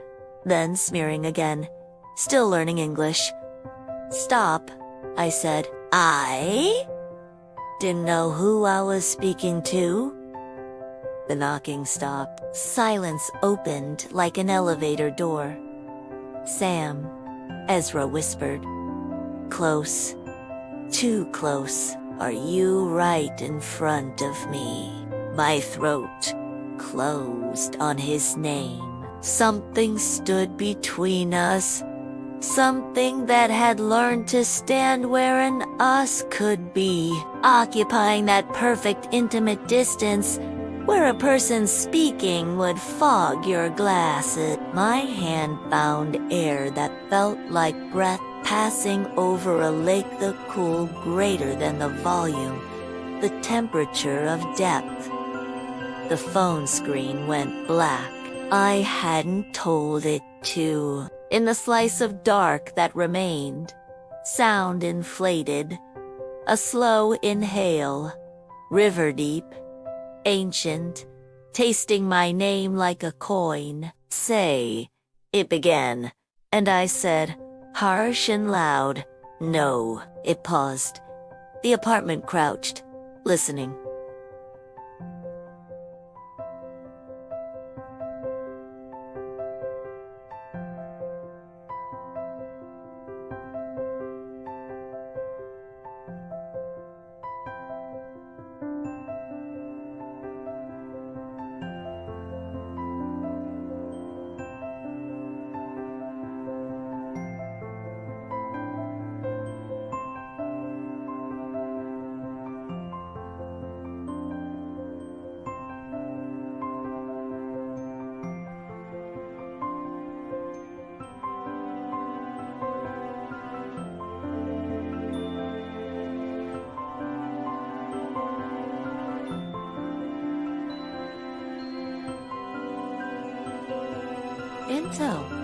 then smearing again. Still learning English. Stop, I said. I didn't know who I was speaking to. The knocking stopped. Silence opened like an elevator door. Sam, Ezra whispered. Close. Too close. Are you right in front of me? My throat closed on his name. Something stood between us. Something that had learned to stand where an us could be, occupying that perfect intimate distance where a person speaking would fog your glasses. My hand found air that felt like breath passing over a lake, the cool greater than the volume, the temperature of depth. The phone screen went black. I hadn't told it to. In the slice of dark that remained, sound inflated. A slow inhale. River deep. Ancient. Tasting my name like a coin. Say, it began. And I said, harsh and loud, no. It paused. The apartment crouched, listening.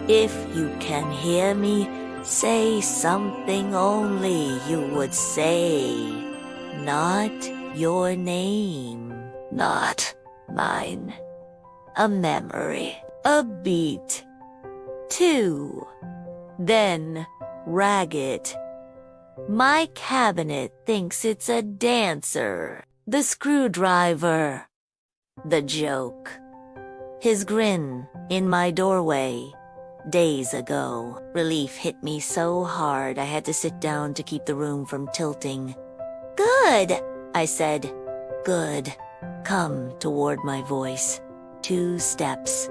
If you can hear me, say something only you would say. Not your name, not mine. A memory, a beat. 2. Then, ragged. My cabinet thinks it's a dancer. The screwdriver. The joke. His grin in my doorway. Days ago, relief hit me so hard I had to sit down to keep the room from tilting. Good, I said. Good. Come toward my voice. 2 steps.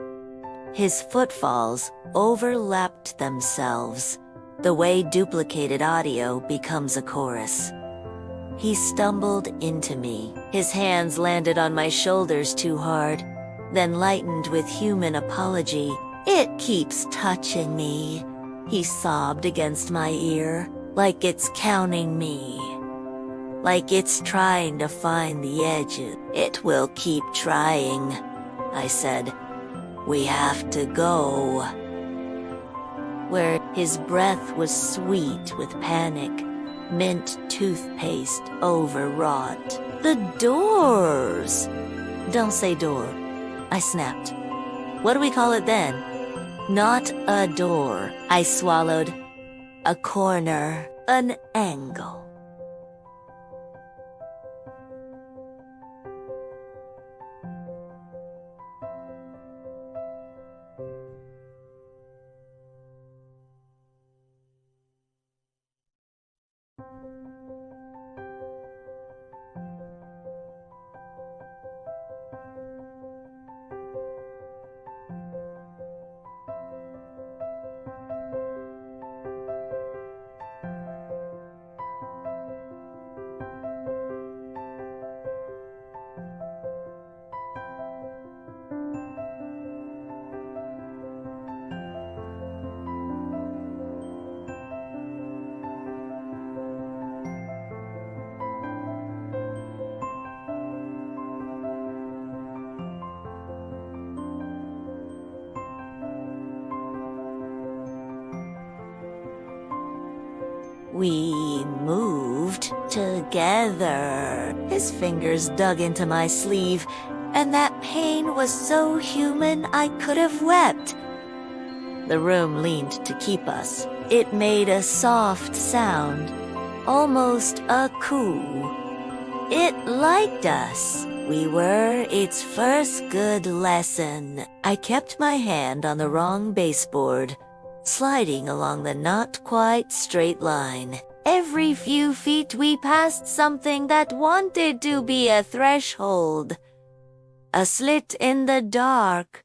His footfalls overlapped themselves, the way duplicated audio becomes a chorus. He stumbled into me. His hands landed on my shoulders too hard, then lightened with human apology. It keeps touching me, he sobbed against my ear, like it's counting me. Like it's trying to find the edges. It will keep trying, I said. We have to go. Where his breath was sweet with panic, mint toothpaste overwrought. The doors! Don't say door, I snapped. What do we call it then? Not a door, I swallowed. A corner, an angle. We moved together. His fingers dug into my sleeve, and that pain was so human I could have wept. The room leaned to keep us. It made a soft sound, almost a coo. It liked us. We were its first good lesson. I kept my hand on the wrong baseboard, sliding along the not quite straight line. Every few feet we passed something that wanted to be a threshold. A slit in the dark,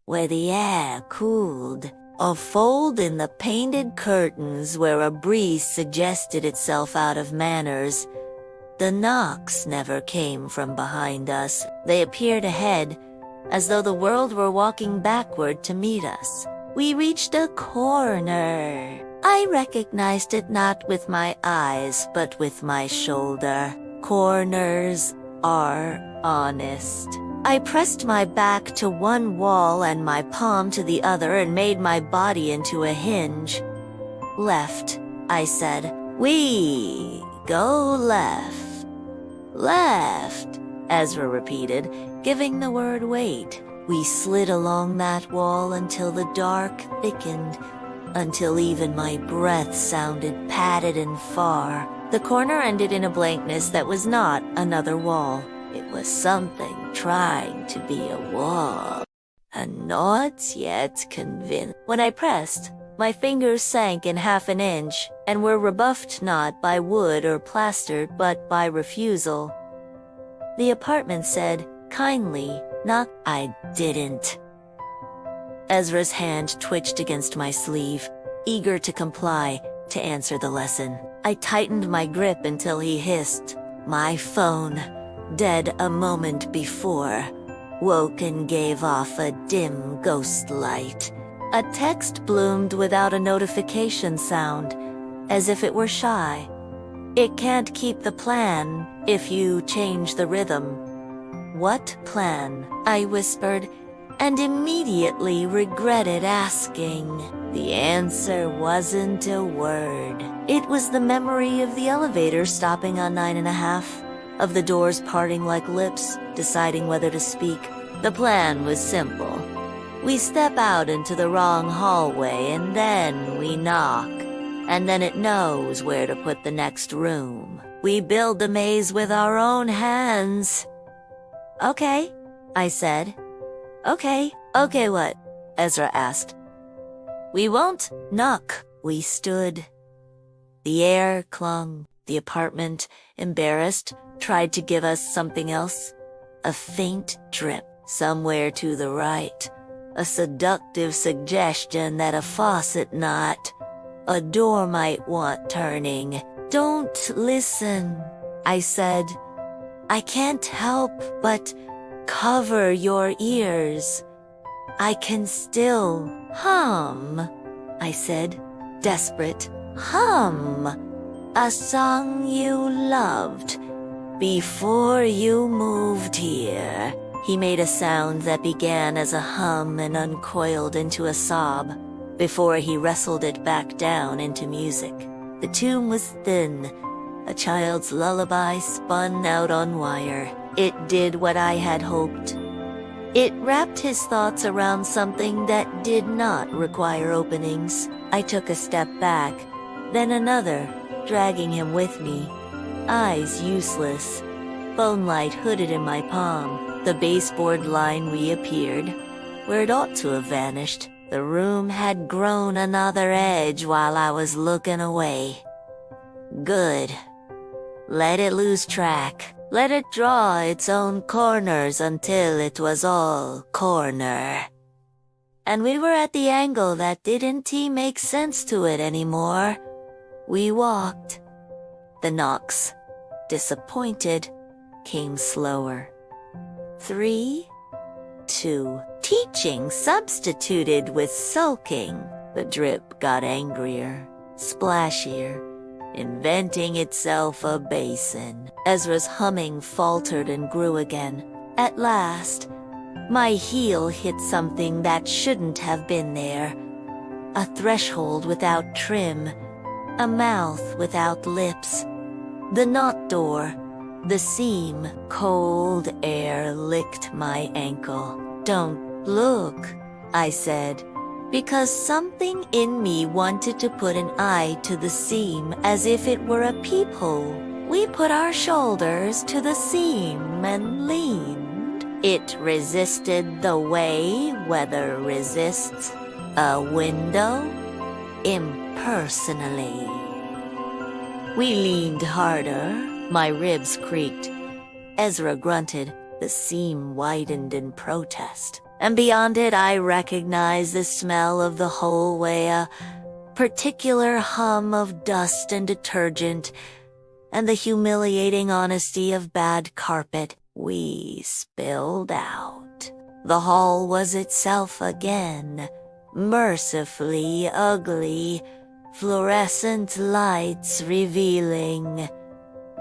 where the air cooled. A fold in the painted curtains where a breeze suggested itself out of manners. The knocks never came from behind us. They appeared ahead, as though the world were walking backward to meet us. We reached a corner. I recognized it not with my eyes, but with my shoulder. Corners are honest. I pressed my back to one wall and my palm to the other and made my body into a hinge. Left, I said. We go left. Left, Ezra repeated, giving the word weight. We slid along that wall until the dark thickened, until even my breath sounded padded and far. The corner ended in a blankness that was not another wall. It was something trying to be a wall. And not yet convinced. When I pressed, my fingers sank in half an inch and were rebuffed not by wood or plaster but by refusal. The apartment said, kindly, knock. I didn't. Ezra's hand twitched against my sleeve, eager to comply, to answer the lesson. I tightened my grip until he hissed. My phone, dead a moment before, woke and gave off a dim ghost light. A text bloomed without a notification sound, as if it were shy. It can't keep the plan if you change the rhythm. What plan? I whispered, and immediately regretted asking. The answer wasn't a word. It was the memory of the elevator stopping on 9.5, of the doors parting like lips, deciding whether to speak. The plan was simple. We step out into the wrong hallway and then we knock, and then it knows where to put the next room. We build the maze with our own hands. Okay, I said. Okay what? Ezra asked. We won't knock. We stood. The air clung. The apartment, embarrassed, tried to give us something else. A faint drip somewhere to the right. A seductive suggestion that a faucet not, a door might want turning. Don't listen, I said. I can't help but cover your ears. I can still hum, I said, desperate. Hum, a song you loved before you moved here. He made a sound that began as a hum and uncoiled into a sob, before he wrestled it back down into music. The tune was thin, a child's lullaby spun out on wire. It did what I had hoped. It wrapped his thoughts around something that did not require openings. I took a step back, then another, dragging him with me. Eyes useless, phone light hooded in my palm. The baseboard line reappeared, where it ought to have vanished. The room had grown another edge while I was looking away. Good. Let it lose track. Let it draw its own corners until it was all corner. And we were at the angle that didn't make sense to it anymore. We walked. The knocks, disappointed, came slower. 3, 2. Teaching substituted with sulking. The drip got angrier, splashier, inventing itself a basin. Ezra's humming faltered and grew again. At last, my heel hit something that shouldn't have been there. A threshold without trim, a mouth without lips. The knot door, the seam. Cold air licked my ankle. Don't look, I said, because something in me wanted to put an eye to the seam as if it were a peephole. We put our shoulders to the seam and leaned. It resisted the way weather resists a window, impersonally. We leaned harder. My ribs creaked. Ezra grunted. The seam widened in protest. And beyond it, I recognized the smell of the hallway, a particular hum of dust and detergent, and the humiliating honesty of bad carpet. We spilled out. The hall was itself again, mercifully ugly, fluorescent lights revealing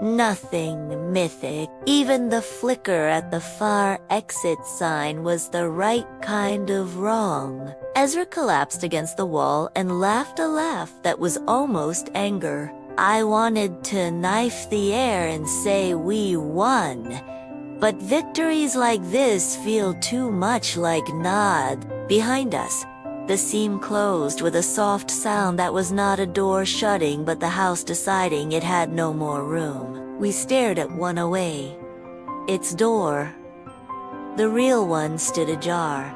Nothing mythic. Even the flicker at the far exit sign was the right kind of wrong. Ezra collapsed against the wall and laughed a laugh that was almost anger. I wanted to knife the air and say we won. But victories like this feel too much like nod. Behind us, the seam closed with a soft sound that was not a door shutting but the house deciding it had no more room. We stared at 108. Its door, the real one, stood ajar,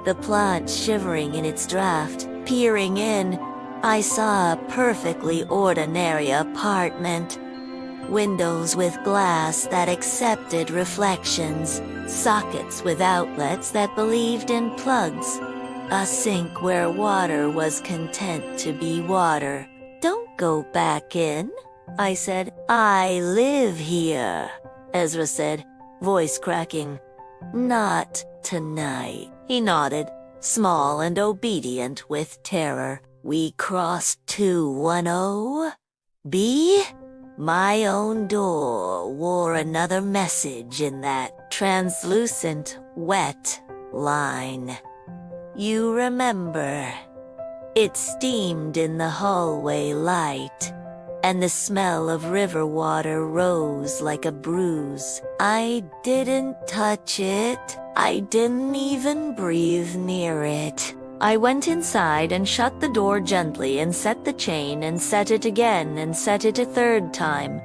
the plant shivering in its draft. Peering in, I saw a perfectly ordinary apartment. Windows with glass that accepted reflections, sockets with outlets that believed in plugs, a sink where water was content to be water. Don't go back in, I said. I live here, Ezra said, voice cracking. Not tonight. He nodded, small and obedient with terror. We crossed 210. B? My own door wore another message in that translucent, wet line. You remember. It steamed in the hallway light, and the smell of river water rose like a bruise. I didn't touch it. I didn't even breathe near it. I went inside and shut the door gently and set the chain and set it again and set it a third time,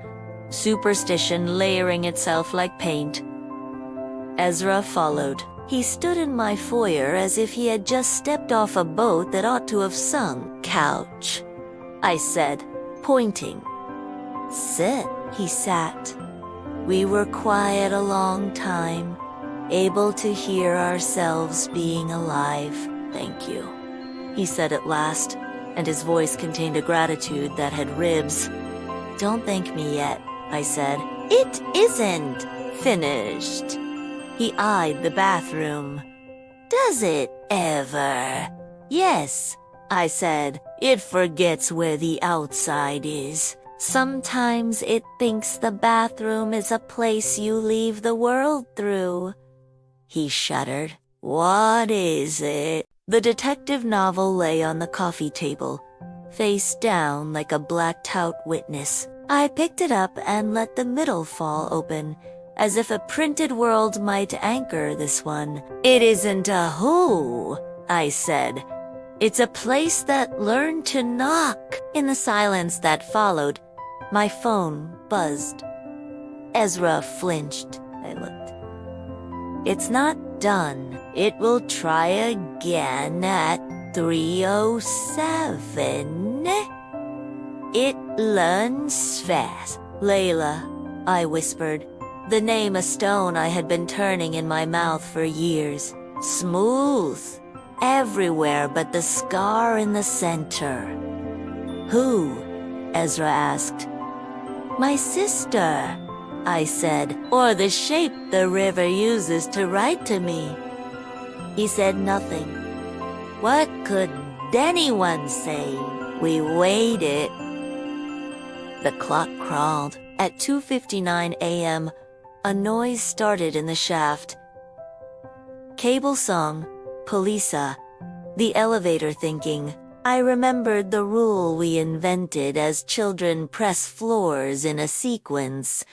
superstition layering itself like paint. Ezra followed. He stood in my foyer as if he had just stepped off a boat that ought to have sunk. Couch, I said, pointing. Sit. He sat. We were quiet a long time, able to hear ourselves being alive. Thank you, he said at last, and his voice contained a gratitude that had ribs. Don't thank me yet, I said. It isn't finished. He eyed the bathroom. Does it ever? Yes, I said. It forgets where the outside is. Sometimes it thinks the bathroom is a place you leave the world through. He shuddered. What is it? The detective novel lay on the coffee table, face down like a blacked-out witness. I picked it up and let the middle fall open, as if a printed world might anchor this one. It isn't a who, I said. It's a place that learned to knock. In the silence that followed, my phone buzzed. Ezra flinched. I looked. It's not done. It will try again at 3:07. It learns fast. Layla, I whispered, the name a stone I had been turning in my mouth for years. Smooth. Everywhere but the scar in the center. Who? Ezra asked. My sister, I said, or the shape the river uses to write to me. He said nothing. What could anyone say? We waited. The clock crawled. At 2:59 a.m., a noise started in the shaft. Cable song, Polisa, the elevator thinking. I remembered the rule we invented as children press floors in a sequence.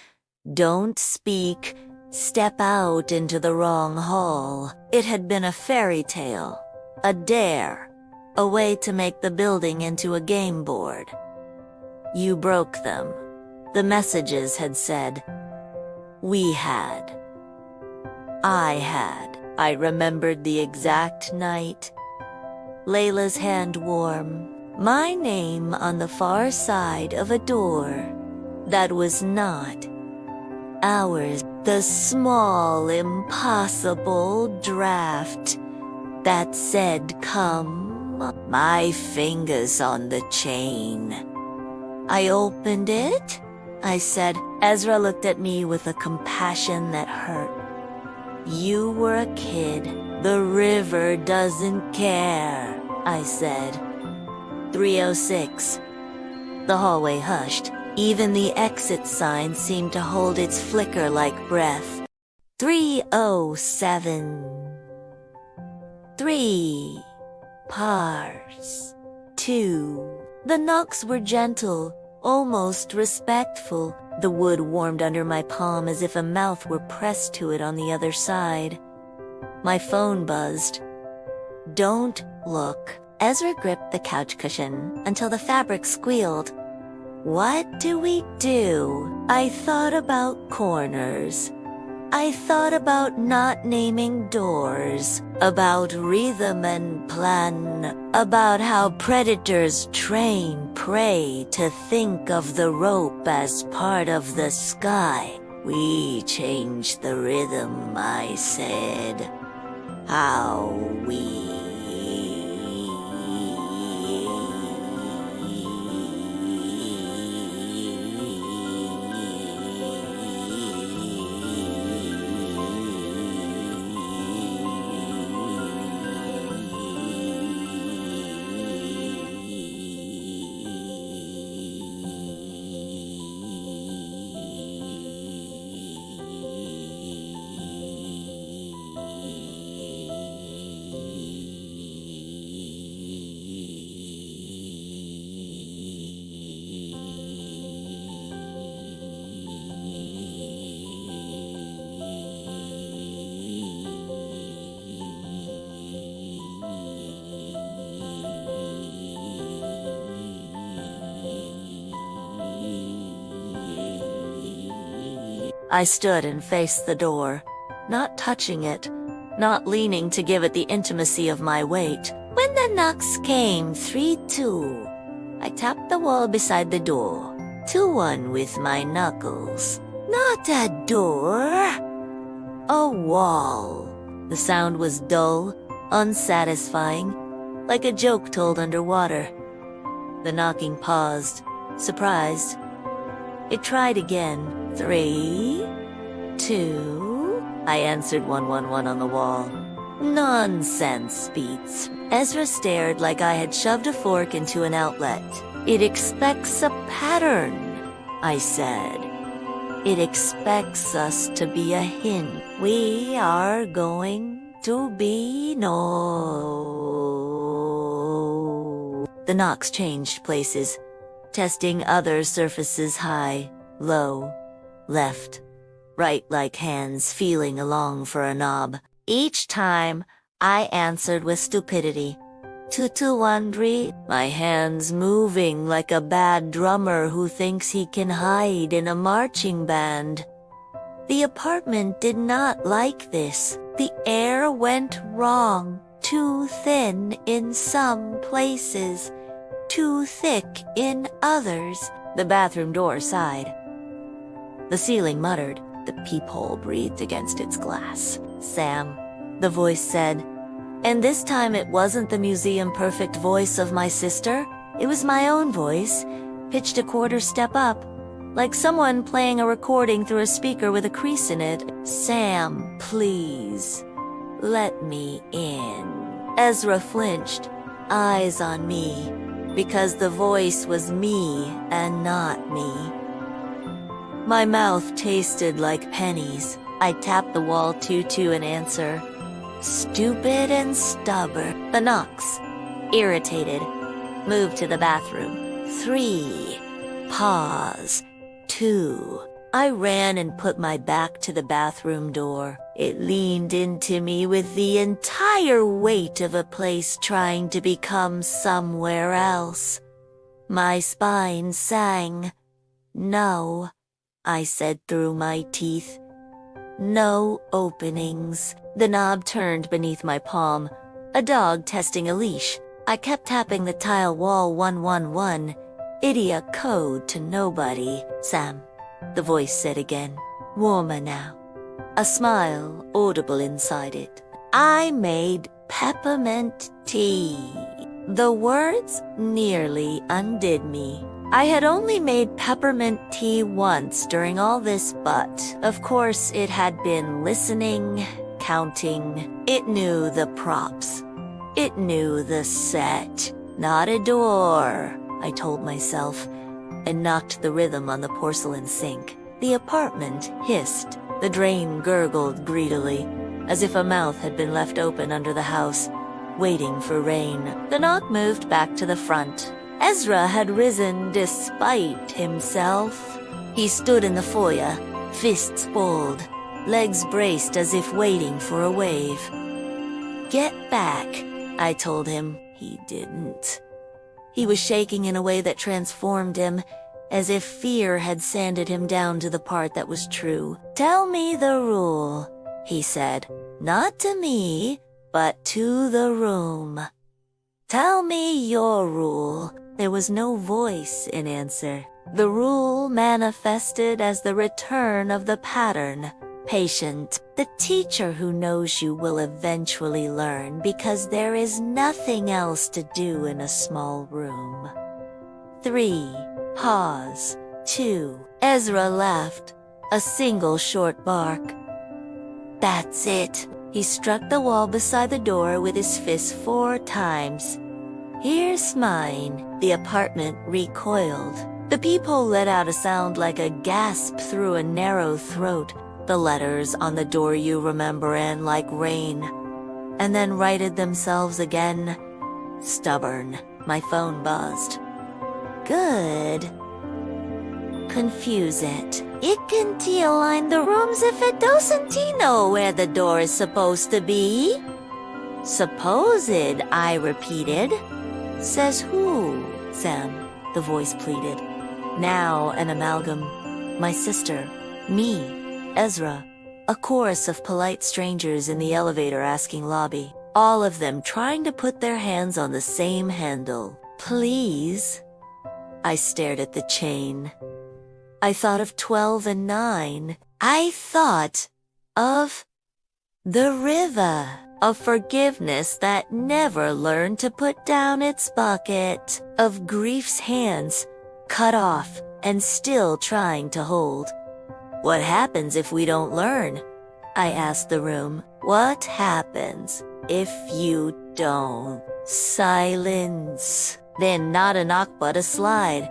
Don't speak, step out into the wrong hall. It had been a fairy tale, a dare, a way to make the building into a game board. You broke them, the messages had said. We had. I had. I remembered the exact night. Layla's hand warm, my name on the far side of a door that was not ours. The small, impossible draft that said come, my fingers on the chain. I opened it, I said. Ezra looked at me with a compassion that hurt. You were a kid. The river doesn't care, I said. 3:06. The hallway hushed. Even the exit sign seemed to hold its flicker like breath. 307. 3. Pars. 2. The knocks were gentle, almost respectful. The wood warmed under my palm as if a mouth were pressed to it on the other side. My phone buzzed. Don't look. Ezra gripped the couch cushion until the fabric squealed. What do we do? I thought about corners. I thought about not naming doors, about rhythm and plan, about how predators train prey to think of the rope as part of the sky. We changed the rhythm, I said. How we... I stood and faced the door, not touching it, not leaning to give it the intimacy of my weight. When the knocks came, 3-2, I tapped the wall beside the door, 2-1 with my knuckles. Not a door, a wall. The sound was dull, unsatisfying, like a joke told underwater. The knocking paused, surprised. It tried again. 3, 2, I answered 111 on the wall. Nonsense, Beats. Ezra stared like I had shoved a fork into an outlet. It expects a pattern, I said. It expects us to be a hint. We are going to be no. The knocks changed places, testing other surfaces high, low, left, right, like hands feeling along for a knob. Each time, I answered with stupidity. 2-2-1-3, my hands moving like a bad drummer who thinks he can hide in a marching band. The apartment did not like this. The air went wrong, too thin in some places, too thick in others. The bathroom door sighed. The ceiling muttered. The peephole breathed against its glass. Sam, the voice said. And this time it wasn't the museum-perfect voice of my sister. It was my own voice, pitched a quarter step up, like someone playing a recording through a speaker with a crease in it. Sam, please, let me in. Ezra flinched, eyes on me, because the voice was me and not me. My mouth tasted like pennies. I tapped the wall 2-2 in answer. Stupid and stubborn. The knocks, irritated, moved to the bathroom. 3. Pause. 2. I ran and put my back to the bathroom door. It leaned into me with the entire weight of a place trying to become somewhere else. My spine sang. No, I said through my teeth. No openings. The knob turned beneath my palm, a dog testing a leash. I kept tapping the tile wall 111. Idiot code to nobody. Sam, the voice said again. Warmer now. A smile audible inside it. I made peppermint tea. The words nearly undid me. I had only made peppermint tea once during all this, but of course it had been listening, counting. It knew the props. It knew the set. Not a door, I told myself. and knocked the rhythm on the porcelain sink. The apartment hissed. The drain gurgled greedily, as if a mouth had been left open under the house, waiting for rain. The knock moved back to the front. Ezra had risen despite himself. He stood in the foyer, fists balled, legs braced as if waiting for a wave. "Get back," I told him. He didn't. He was shaking in a way that transformed him, as if fear had sanded him down to the part that was true. "Tell me the rule," he said. "Not to me, but to the room. Tell me your rule." There was no voice in answer. The rule manifested as the return of the pattern. Patient, the teacher who knows you will eventually learn because there is nothing else to do in a small room. 3. Pause. 2. Ezra laughed, a single short bark. "That's it." He struck the wall beside the door with his fist 4 times. "Here's mine." The apartment recoiled. The peephole let out a sound like a gasp through a narrow throat. The letters on the door you remember ran like rain, and then righted themselves again. Stubborn. My phone buzzed. "Good. Confuse it. It can align the rooms if it doesn't know where the door is supposed to be." "Supposed," I repeated. "Says who?" "Sam," the voice pleaded. Now an amalgam. My sister, me, Ezra, a chorus of polite strangers in the elevator asking lobby, all of them trying to put their hands on the same handle. "Please." I stared at the chain. I thought of 12 and 9. I thought of the river of forgiveness that never learned to put down its bucket, of grief's hands, cut off and still trying to hold. "What happens if we don't learn?" I asked the room. "What happens if you don't?" Silence. Then not a knock but a slide,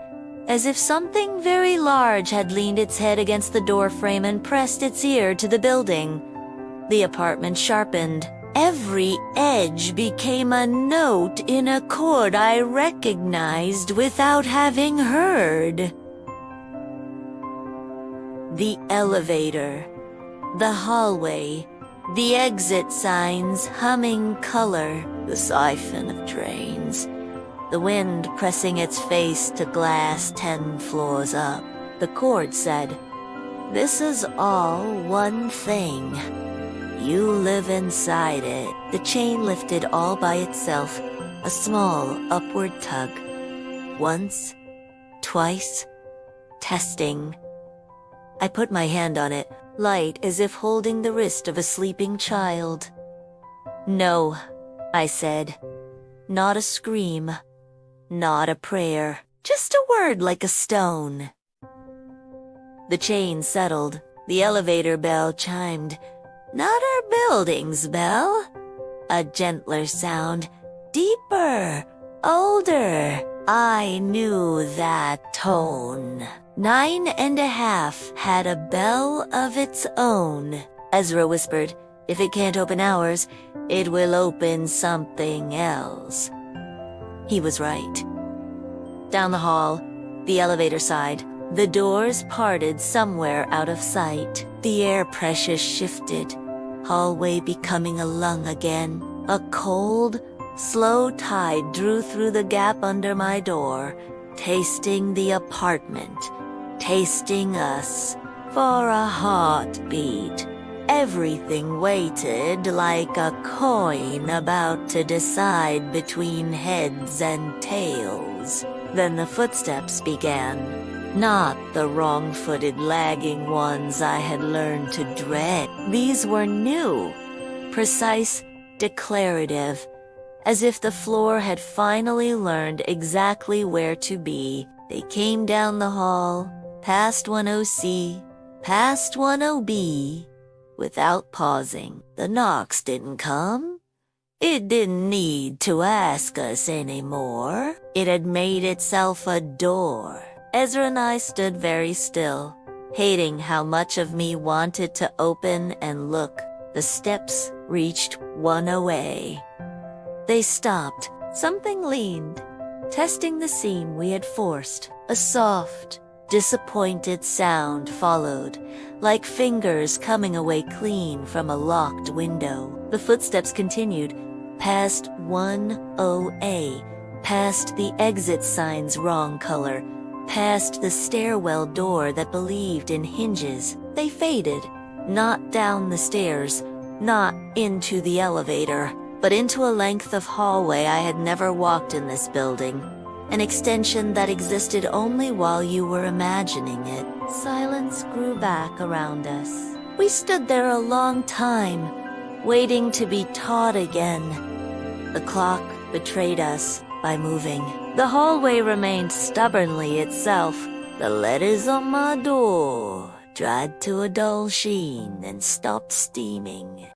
as if something very large had leaned its head against the doorframe and pressed its ear to the building. The apartment sharpened. Every edge became a note in a chord I recognized without having heard. The elevator, the hallway, the exit signs humming color, the siphon of drains, the wind pressing its face to glass 10 floors up. The chord said, "This is all one thing. You live inside it." The chain lifted all by itself, a small upward tug. Once, twice, testing. I put my hand on it, light as if holding the wrist of a sleeping child. "No," I said. Not a scream, not a prayer, just a word like a stone. The chain settled. The elevator bell chimed. Not our building's bell. A gentler sound, deeper, older. I knew that tone. 9.5 had a bell of its own. Ezra whispered, "If it can't open ours, it will open something else." He was right. Down the hall, the elevator side, the doors parted somewhere out of sight. The air pressure shifted, hallway becoming a lung again. A cold, slow tide drew through the gap under my door, tasting the apartment, tasting us. For a heartbeat, everything waited like a coin about to decide between heads and tails. Then the footsteps began. Not the wrong-footed lagging ones I had learned to dread. These were new, precise, declarative, as if the floor had finally learned exactly where to be. They came down the hall, past 10C, past 10B, without pausing. The knocks didn't come. It didn't need to ask us anymore. It had made itself a door. Ezra and I stood very still, hating how much of me wanted to open and look. The steps reached one away. They stopped. Something leaned, testing the seam we had forced. A soft, disappointed sound followed, like fingers coming away clean from a locked window. The footsteps continued, past 10A, past the exit sign's wrong color, past the stairwell door that believed in hinges. They faded, not down the stairs, not into the elevator, but into a length of hallway I had never walked in this building. An extension that existed only while you were imagining it. Silence grew back around us. We stood there a long time, waiting to be taught again. The clock betrayed us by moving. The hallway remained stubbornly itself. The letters on my door dried to a dull sheen and stopped steaming.